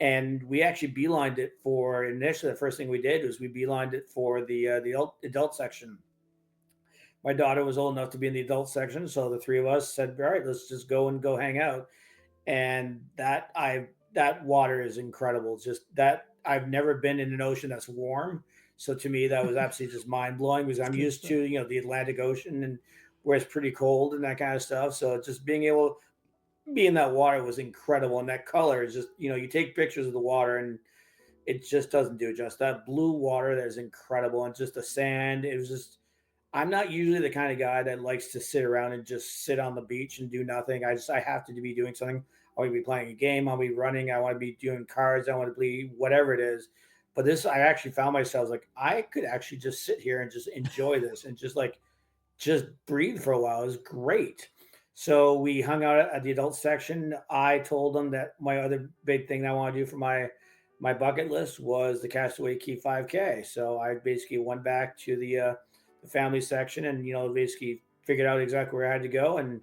And we actually beelined it for initially. The first thing we did was we beelined it for the adult section. My daughter was old enough to be in the adult section, so the three of us said, "All right, let's just go hang out." And that water is incredible. Just that I've never been in an ocean that's warm. So to me, that was absolutely just mind blowing because It's I'm good used stuff. to the Atlantic Ocean and where it's pretty cold and that kind of stuff. So just being able to be in that water was incredible, and that color is just you take pictures of the water and it just doesn't do it justice. That blue water that is incredible, and just the sand. It was just I'm not usually the kind of guy that likes to sit around and just sit on the beach and do nothing. I have to be doing something. I want to be playing a game. I'll be running. I want to be doing cards. I want to be whatever it is. But this, I actually found myself like I could actually just sit here and just enjoy this and just breathe for a while. It was great. So we hung out at the adult section. I told them that my other big thing that I want to do for my bucket list was the Castaway Key 5K. So I basically went back to the family section and, basically figured out exactly where I had to go. And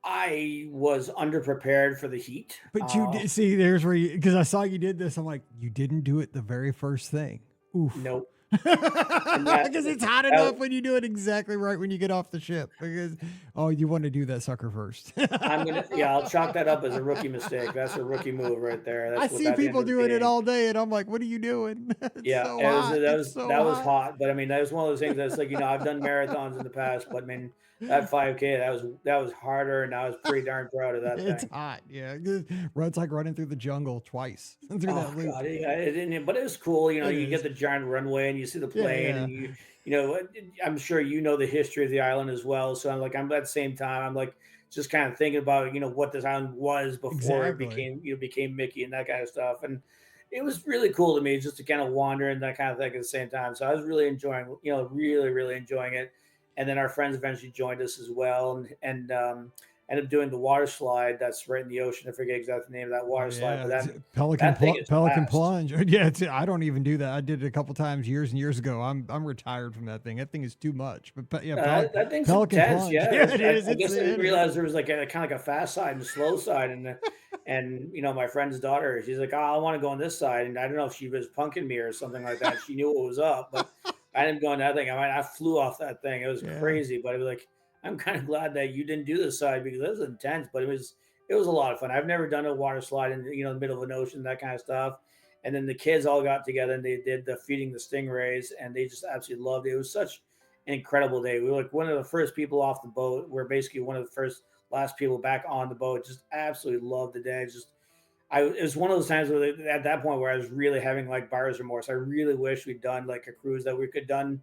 I was underprepared for the heat. But you did see, there's where you, because I saw you did this. I'm like, you didn't do it the very first thing. Oof. Nope. Because it's hot enough when you do it exactly right when you get off the ship. Because you want to do that sucker first. I'll chalk that up as a rookie mistake. That's a rookie move right there. I see people doing it all day, and I'm like, "What are you doing?" Yeah, so that was hot. But I mean, that was one of those things that's like, I've done marathons in the past, but I mean, that 5K, that was harder, and I was pretty darn proud of that It's thing. hot, yeah. It's like running through the jungle twice through that loop. God, yeah, but it was cool. You get the giant runway and you see the plane, and I'm sure the history of the island as well. So I'm at the same time, I'm like just kind of thinking about what this island was before it became Mickey and that kind of stuff. And it was really cool to me just to kind of wander and that kind of thing at the same time. So I was really enjoying, really, really enjoying it. And then our friends eventually joined us as well, and ended up doing the water slide that's right in the ocean. I forget exactly the name of that water slide, but Pelican plunge. Yeah, I don't even do that. I did it a couple times years and years ago. I'm retired from that thing. That thing is too much. But yeah, that thing's Pelican intense. plunge. Yeah, it is. I guess I didn't realize there was like a kind of like a fast side and a slow side, and my friend's daughter, she's like, "Oh, I want to go on this side," and I don't know if she was punking me or something like that. She knew what was up, but I didn't go on that thing. I flew off that thing. It was crazy, but it was like, I'm kind of glad that you didn't do this side because it was intense, but it was a lot of fun. I've never done a water slide in the middle of an ocean, that kind of stuff. And then the kids all got together and they did the feeding the stingrays, and they just absolutely loved it. It was such an incredible day. We were like one of the first people off the boat. We're basically one of the last people back on the boat. Just absolutely loved the day. It was one of those times where at that point where I was really having like buyer's remorse. I really wish we'd done like a cruise that we could done.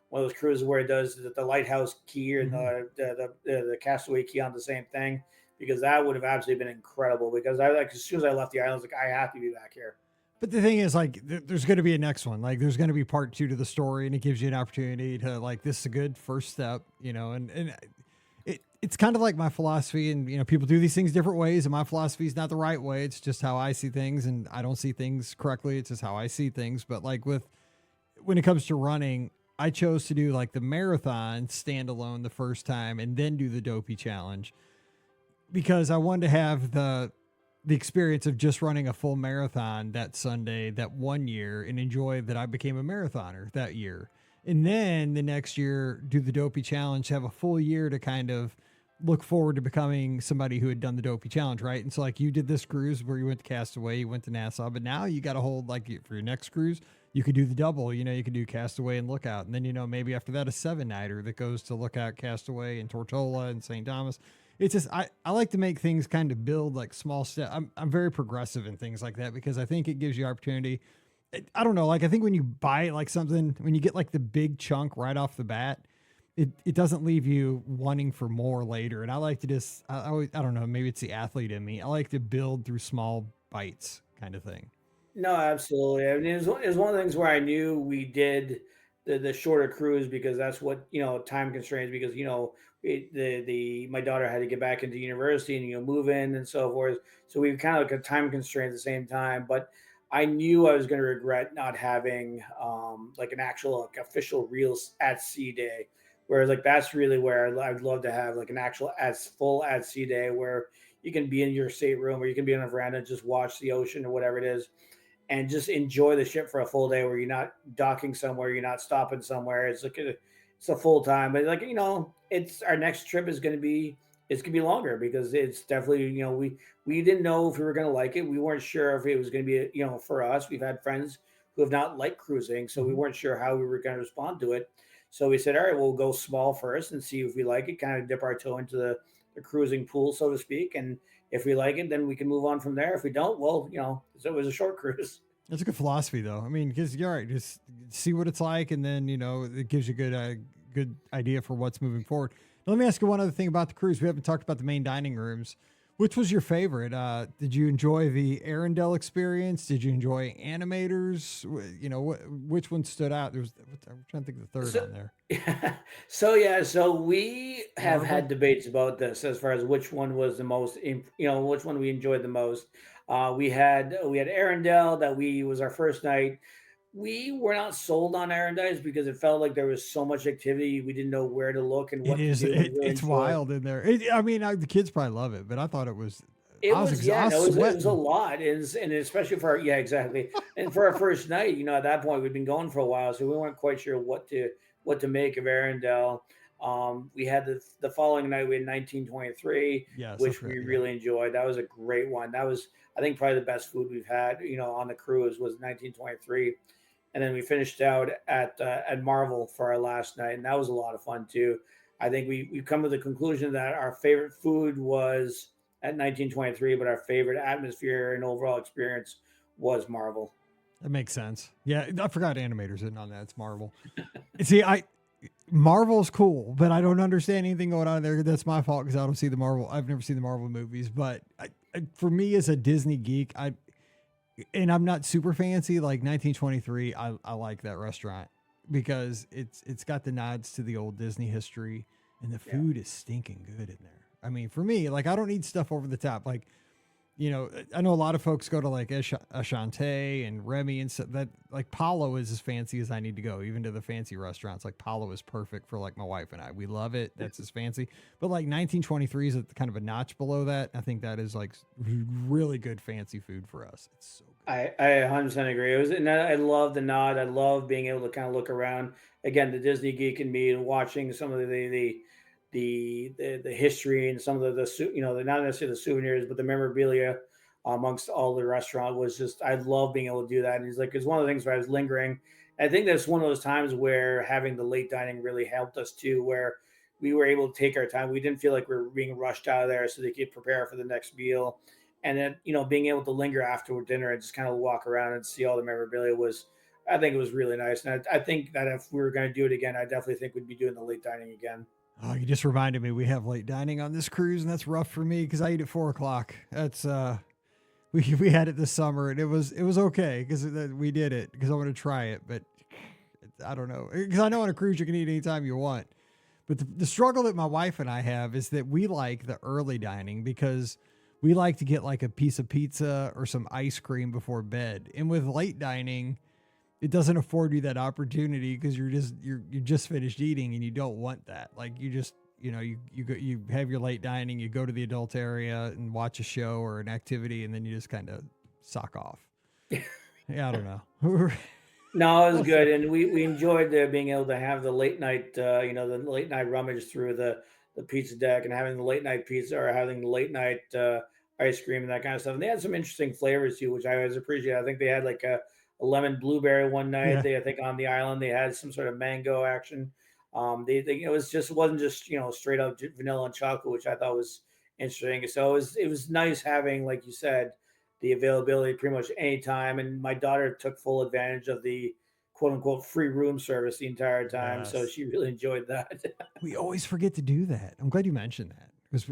One of those cruises where it does the lighthouse key and the Castaway Key on the same thing, because that would have absolutely been incredible. Because as soon as I left the island, I was like, I have to be back here. But the thing is, like, there's going to be a next one. Like, there's going to be part 2 to the story, and it gives you an opportunity to like, this is a good first step, and it's kind of like my philosophy, and people do these things different ways, and my philosophy is not the right way. It's just how I see things, and I don't see things correctly. It's just how I see things. But like when it comes to running, I chose to do like the marathon standalone the first time and then do the Dopey challenge because I wanted to have the experience of just running a full marathon that Sunday, that one year, and enjoy that I became a marathoner that year. And then the next year do the Dopey challenge, have a full year to kind of look forward to becoming somebody who had done the Dopey challenge. Right. And so like you did this cruise where you went to Castaway, you went to Nassau, but now you got to hold like for your next cruise, you could do the double, you could do Castaway and Lookout. And then, maybe after that, a 7-nighter that goes to Lookout, Castaway, and Tortola and St. Thomas. It's just, I like to make things kind of build like small steps. I'm very progressive in things like that because I think it gives you opportunity. I don't know. Like, I think when you buy like something, when you get like the big chunk right off the bat, it doesn't leave you wanting for more later. And I like to just, I don't know, maybe it's the athlete in me. I like to build through small bites kind of thing. No, absolutely. I mean, it was one of the things where I knew we did the shorter cruise because that's what time constraints. Because my daughter had to get back into university and move in and so forth. So we kind of like a time constraint at the same time. But I knew I was going to regret not having like an actual like official real at sea day. Whereas like that's really where I'd love to have like an actual full at sea day where you can be in your stateroom or you can be on a veranda and just watch the ocean or whatever it is. And just enjoy the ship for a full day where you're not docking somewhere, you're not stopping somewhere. It's like it's a full time, but like it's our next trip is going to be longer because it's definitely we didn't know if we were going to like it. We weren't sure if it was going to be for us. We've had friends who have not liked cruising, so we weren't sure how we were going to respond to it. So we said, all right, we'll go small first and see if we like it. Kind of dip our toe into the cruising pool, so to speak, and if we like it, then we can move on from there. If we don't, well, it was a short cruise. That's a good philosophy, though. I mean, because you're right, just see what it's like, and then it gives you a good idea for what's moving forward. Now, let me ask you one other thing about the cruise. We haven't talked about the main dining rooms. Which was your favorite? Did you enjoy the Arendelle experience? Did you enjoy animators? Which one stood out? I'm trying to think of the third So, on there. so we have Marvel. had debates about this as far as which one was the most, which one we enjoyed the most. We had Arendelle that we was our first night. We were not sold on Arendelle because it felt like there was so much activity. We didn't know where to look and It what to is. do and really It's enjoy. wild in there. The kids probably love it, but I thought it was. It I was was, yeah, I was no, it was a sweating. lot, and especially for yeah, exactly, and for our first night, at that point we'd been going for a while, so we weren't quite sure what to make of Arendelle. We had the following night we had 1923, Yes, I which forgot. we Yeah, really enjoyed. That was a great one. That was I think probably the best food we've had, on the cruise was 1923, and then we finished out at Marvel for our last night, and that was a lot of fun too. I think we've come to the conclusion that our favorite food was at 1923, but our favorite atmosphere and overall experience was Marvel. that makes sense. Yeah, I forgot animators in on that. It's Marvel. See, Marvel's cool, but I don't understand anything going on there. That's my fault because I don't see the Marvel. I've never seen the Marvel movies, but for me as a Disney geek, and I'm not super fancy like 1923. I like that restaurant because it's got the nods to the old Disney history, and the Yeah. food is stinking good in there. I mean, for me, like I don't need stuff over the top. Like I know a lot of folks go to like Ashante and Remy and stuff. That like Palo is as fancy as I need to go, even to the fancy restaurants. Like Palo is perfect for like my wife and I. We love it. That's as fancy. But like 1923 is kind of a notch below that. I think that is like really good fancy food for us. It's so good. I 100% agree. It was, and I love the nod. I love being able to kind of look around again, the Disney geek in me, and watching some of the history and some of not necessarily the souvenirs, but the memorabilia amongst all the restaurant was just. I love being able to do that. And he's like, it's one of the things where I was lingering. I think that's one of those times where having the late dining really helped us too, where we were able to take our time. We didn't feel like we were being rushed out of there, so they could prepare for the next meal, and then being able to linger after dinner and just kind of walk around and see all the memorabilia was. I think it was really nice, and I think that if we were going to do it again, I definitely think we'd be doing the late dining again. Oh, you just reminded me we have late dining on this cruise, and that's rough for me because I eat at 4 o'clock. That's we had it this summer, and it was okay because we did it because I want to try it, but I don't know because I know on a cruise you can eat anytime you want. But the struggle that my wife and I have is that we like the early dining because we like to get like a piece of pizza or some ice cream before bed. And with late dining, it doesn't afford you that opportunity because you just finished eating and you don't want that. Like you just you have your late dining, you go to the adult area and watch a show or an activity, and then you just kind of sock off. Yeah, I don't know. No, it was good, and we enjoyed being able to have the late night, the late night rummage through the pizza deck and having the late night pizza or having the late night ice cream and that kind of stuff. And they had some interesting flavors too, which I always appreciate. I think they had like a lemon blueberry one night. Yeah. I think on the island they had some sort of mango action. It wasn't just straight up vanilla and chocolate, which I thought was interesting. So it was nice having, like you said, the availability pretty much anytime. And my daughter took full advantage of the quote unquote free room service the entire time. So Yes. she really enjoyed that. We always forget to do that. I'm glad you mentioned that because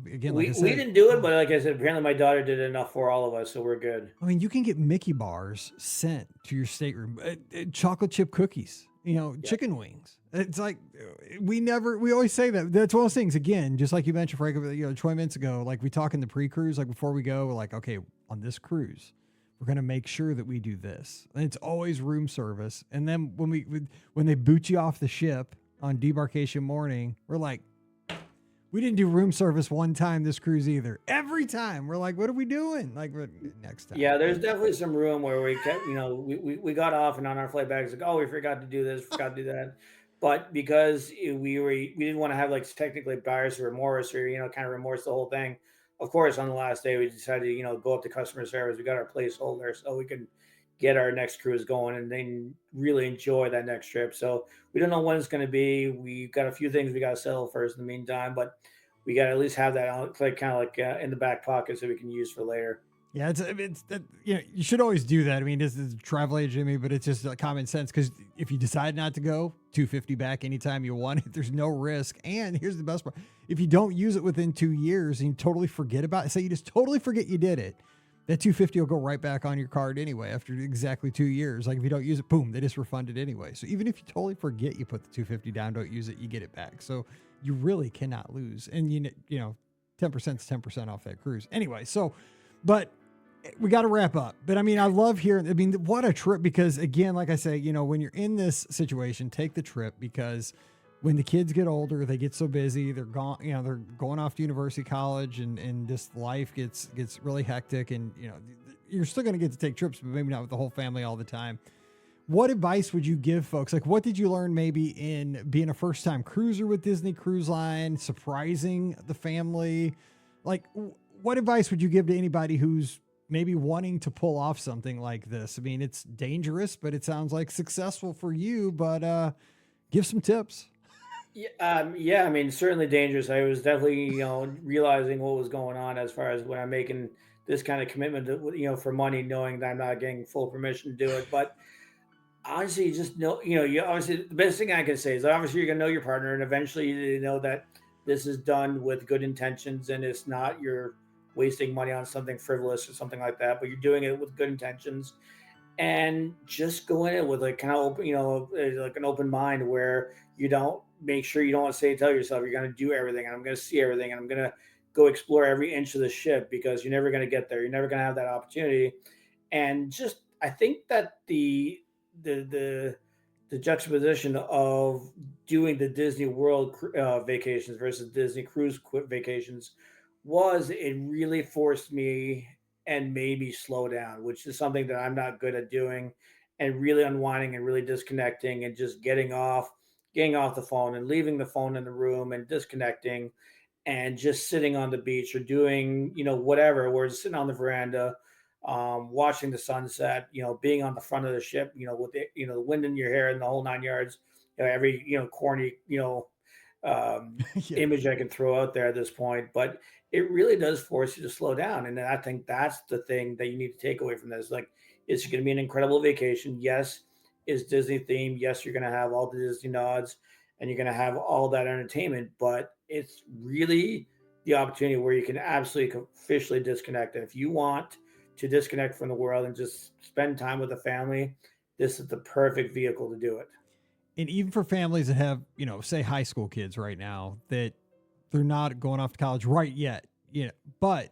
again, like I We said, didn't do it, but like I said, apparently my daughter did enough for all of us, so we're good. I mean, you can get Mickey bars sent to your stateroom, chocolate chip cookies, Yeah. chicken wings. It's like we always say that. That's one of those things, again, just like you mentioned, Frank, 20 minutes ago, like we talk in the pre-cruise, like before we go, we're like, okay, on this cruise, we're going to make sure that we do this. And it's always room service. And then when they boot you off the ship on debarkation morning, we're like, we didn't do room service one time this cruise either. Every time we're like, what are we doing? Like next time. Yeah, there's definitely some room where we kept, we got off and on our flight bags, like, oh, we forgot to do this, forgot to do that. But because we didn't want to have like technically buyer's remorse or, kind of remorse the whole thing. Of course, on the last day, we decided to, go up to customer service. We got our placeholder so we can get our next cruise going and then really enjoy that next trip. So we don't know when it's going to be. We got a few things we got to settle first in the meantime, but we got to at least have that out, like kind of like in the back pocket so we can use for later. Yeah, you should always do that. I mean, this is travel agent, Jimmy, but it's just common sense because if you decide not to go, $250 back anytime you want it. There's no risk. And here's the best part: if you don't use it within 2 years and you totally forget about it, say you just totally forget you did it, that $250 will go right back on your card anyway after exactly 2 years. Like if you don't use it, boom, they just refund it anyway. So even if you totally forget you put the $250 down, don't use it, you get it back. So you really cannot lose. And 10% is 10% off that cruise anyway. So, but we got to wrap up. But I mean, I love hearing, what a trip, because again, like I say, when you're in this situation, take the trip, because when the kids get older, they get so busy, they're gone, they're going off to university, college, and just life gets really hectic. And, you're still going to get to take trips, but maybe not with the whole family all the time. What advice would you give folks? Like, what did you learn maybe in being a first-time cruiser with Disney Cruise Line, surprising the family? Like, what advice would you give to anybody who's maybe wanting to pull off something like this? I mean, it's dangerous, but it sounds like successful for you, but give some tips. Yeah, I mean, certainly dangerous. I was definitely, realizing what was going on as far as when I'm making this kind of commitment to, for money, knowing that I'm not getting full permission to do it. But honestly, you just know, you obviously, the best thing I can say is obviously you're gonna know your partner, and eventually you know that this is done with good intentions, and it's not you're wasting money on something frivolous or something like that, but you're doing it with good intentions, and just go in it with like kind of open, like an open mind where you don't make sure you don't want to tell yourself you're going to do everything and I'm going to see everything and I'm going to go explore every inch of the ship, because you're never going to get there. You're never going to have that opportunity. And just, I think that the the juxtaposition of doing the Disney World vacations versus Disney cruise vacations was it really forced me and made me slow down, which is something that I'm not good at doing, and really unwinding and really disconnecting and just getting off the phone and leaving the phone in the room and disconnecting and just sitting on the beach or doing, whatever, we're sitting on the veranda, watching the sunset, being on the front of the ship, with the wind in your hair and the whole 9 yards, every, corny, Yeah. image I can throw out there at this point. But it really does force you to slow down. And I think that's the thing that you need to take away from this. Like, it's going to be an incredible vacation. Yes, it's Disney themed. Yes, you're going to have all the Disney nods and you're going to have all that entertainment, but it's really the opportunity where you can absolutely officially disconnect. And if you want to disconnect from the world and just spend time with the family, this is the perfect vehicle to do it. And even for families that have, say high school kids right now, that they're not going off to college right yet, but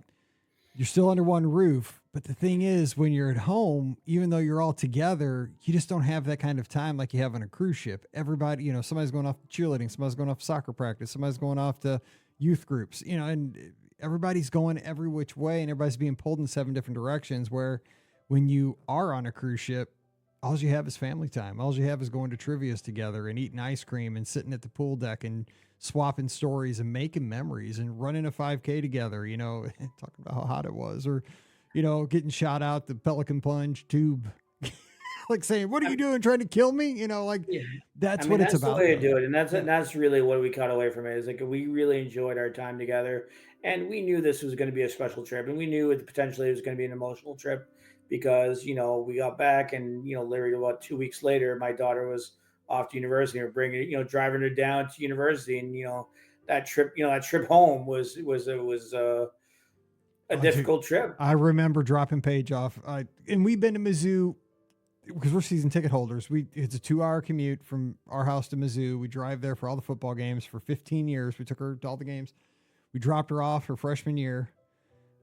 you're still under one roof. But the thing is, when you're at home, even though you're all together, you just don't have that kind of time like you have on a cruise ship. Everybody, somebody's going off to cheerleading, somebody's going off to soccer practice, somebody's going off to youth groups, and everybody's going every which way and everybody's being pulled in 7 different directions. Where when you are on a cruise ship, all you have is family time. All you have is going to trivias together and eating ice cream and sitting at the pool deck and swapping stories and making memories and running a 5K together, talking about how hot it was, or, getting shot out the Pelican Plunge tube, like saying, what are you doing, trying to kill me? Yeah. That's I mean, what it's that's the about. way to Though. do it, and Yeah. that's really what we caught away from it. Is like we really enjoyed our time together, and we knew this was going to be a special trip, and we knew it potentially was going to be an emotional trip because we got back, and literally about 2 weeks later, my daughter was off to university, or bringing driving her down to university, and that trip home was a Oh, dude, difficult trip. I remember dropping Paige off, and we've been to Mizzou because we're season ticket holders. It's a 2-hour commute from our house to Mizzou. We drive there for all the football games for 15 years. We took her to all the games. We dropped her off her freshman year.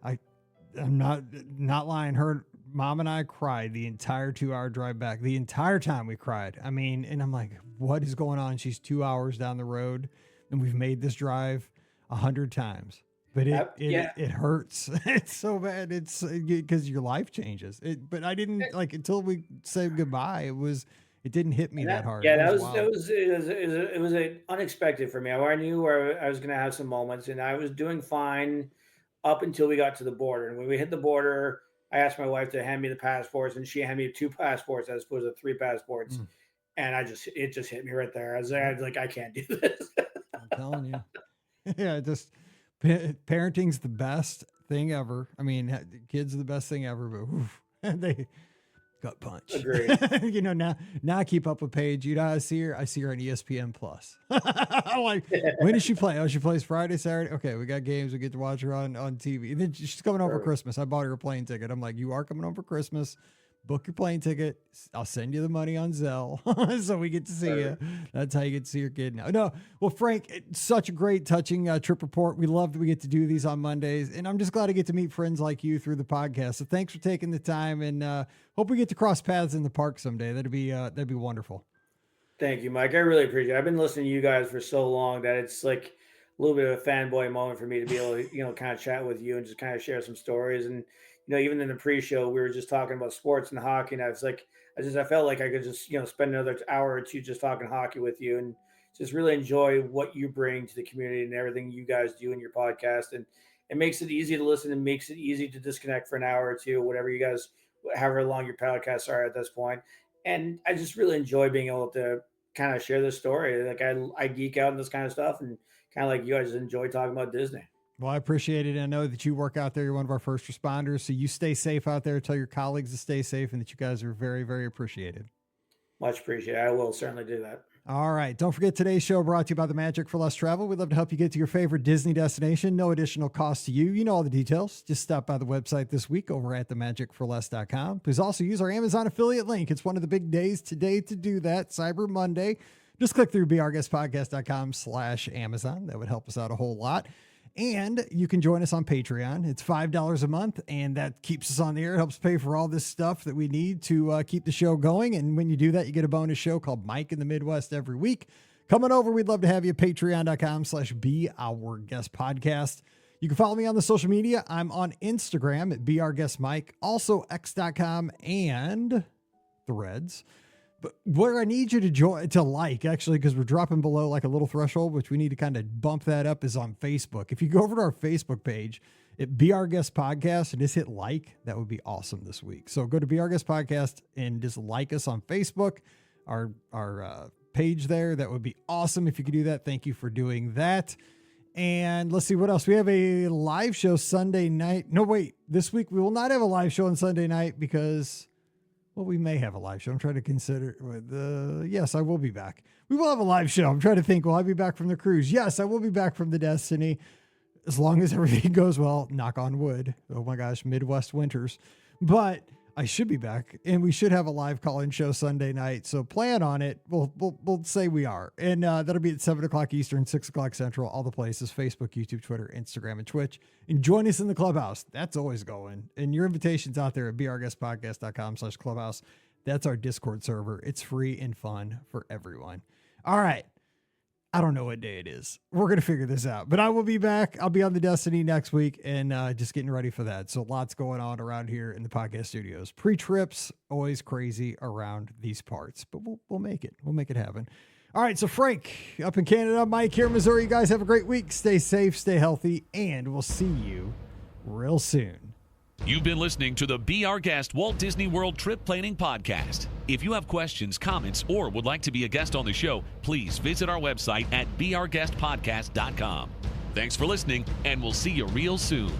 I'm not lying. Her mom and I cried the entire 2-hour drive back. The entire time we cried. I mean, and I'm like, what is going on? She's 2 hours down the road, and we've made this drive 100 times. But Yeah, it hurts. It's so bad. It's because your life changes. But I didn't like until we said goodbye. It didn't hit me and that that hard. yeah, It that was was that wild. was it was unexpected for me. I knew where I was going to have some moments, and I was doing fine up until we got to the border. And when we hit the border, I asked my wife to hand me the passports, and she handed me 2 passports as opposed to 3 passports. Mm, And it just hit me right there. I yep, was like, I can't do this. I'm telling you. Yeah, just parenting's the best thing ever. I mean, kids are the best thing ever, but oof, they gut punch. Agreed. Now I keep up with Paige. You know how I see her? I see her on ESPN Plus. I'm like, when does she play? Oh, she plays Friday, Saturday. Okay, we got games. We get to watch her on TV. And then she's coming over for Christmas. I bought her a plane ticket. I'm like, you are coming over for Christmas. Book your plane ticket. I'll send you the money on Zelle so we get to see you. That's how you get to see your kid now. No, well, Frank, it's such a great, touching trip report. We love that we get to do these on Mondays, and I'm just glad to get to meet friends like you through the podcast. So thanks for taking the time, and hope we get to cross paths in the park someday. That'd be wonderful. Thank you, Mike. I really appreciate it. I've been listening to you guys for so long that it's like a little bit of a fanboy moment for me to be able to, kind of chat with you and just kind of share some stories. And even in the pre-show, we were just talking about sports and hockey, and I felt like I could just, spend another hour or two just talking hockey with you and just really enjoy what you bring to the community and everything you guys do in your podcast. And it makes it easy to listen and makes it easy to disconnect for an hour or two, whatever you guys, however long your podcasts are at this point. And I just really enjoy being able to kind of share this story. Like I geek out on this kind of stuff, and kind of like you guys enjoy talking about Disney. Well, I appreciate it. I know that you work out there. You're one of our first responders. So you stay safe out there. Tell your colleagues to stay safe and that you guys are very, very appreciated. Much appreciated. I will certainly do that. All right. Don't forget today's show brought to you by the Magic for Less Travel. We'd love to help you get to your favorite Disney destination. No additional cost to you. You know all the details. Just stop by the website this week over at themagicforless.com. Please also use our Amazon affiliate link. It's one of the big days today to do that, Cyber Monday. Just click through beourguestpodcast.com/Amazon. That would help us out a whole lot. And you can join us on Patreon. It's $5 a month, and that keeps us on the air. It helps pay for all this stuff that we need to keep the show going. And when you do that, you get a bonus show called Mike in the Midwest every week. Coming over, we'd love to have you. Patreon.com/beourguestpodcast. You can follow me on the social media. I'm on Instagram at beourguestmike, also x.com and Threads. But where I need you to join, actually, because we're dropping below like a little threshold, which we need to kind of bump that up, is on Facebook. If you go over to our Facebook page at Be Our Guest Podcast and just hit like, that would be awesome this week. So go to Be Our Guest Podcast and just like us on Facebook, our page there. That would be awesome if you could do that. Thank you for doing that. And let's see what else. We have a live show Sunday night. No, wait, this week we will not have a live show on Sunday night because... well, we may have a live show. I'm trying to consider. Yes, I will be back. We will have a live show. I'm trying to think. Will I be back from the cruise? Yes, I will be back from the Destiny. As long as everything goes well, knock on wood. Oh my gosh, Midwest winters. But I should be back, and we should have a live call-in show Sunday night. So plan on it. We'll say we are. And that'll be at 7 o'clock Eastern, 6 o'clock Central, all the places, Facebook, YouTube, Twitter, Instagram, and Twitch. And join us in the clubhouse. That's always going. And your invitation's out there at beourguestpodcast.com/clubhouse. That's our Discord server. It's free and fun for everyone. All right. I don't know what day it is. We're going to figure this out, but I will be back. I'll be on the Destiny next week and just getting ready for that. So lots going on around here in the podcast studios. Pre-trips, always crazy around these parts, but we'll make it. We'll make it happen. All right. So Frank up in Canada, Mike here in Missouri. You guys have a great week. Stay safe, stay healthy, and we'll see you real soon. You've been listening to the Be Our Guest Walt Disney World Trip Planning Podcast. If you have questions, comments, or would like to be a guest on the show, please visit our website at beourguestpodcast.com. Thanks for listening, and we'll see you real soon.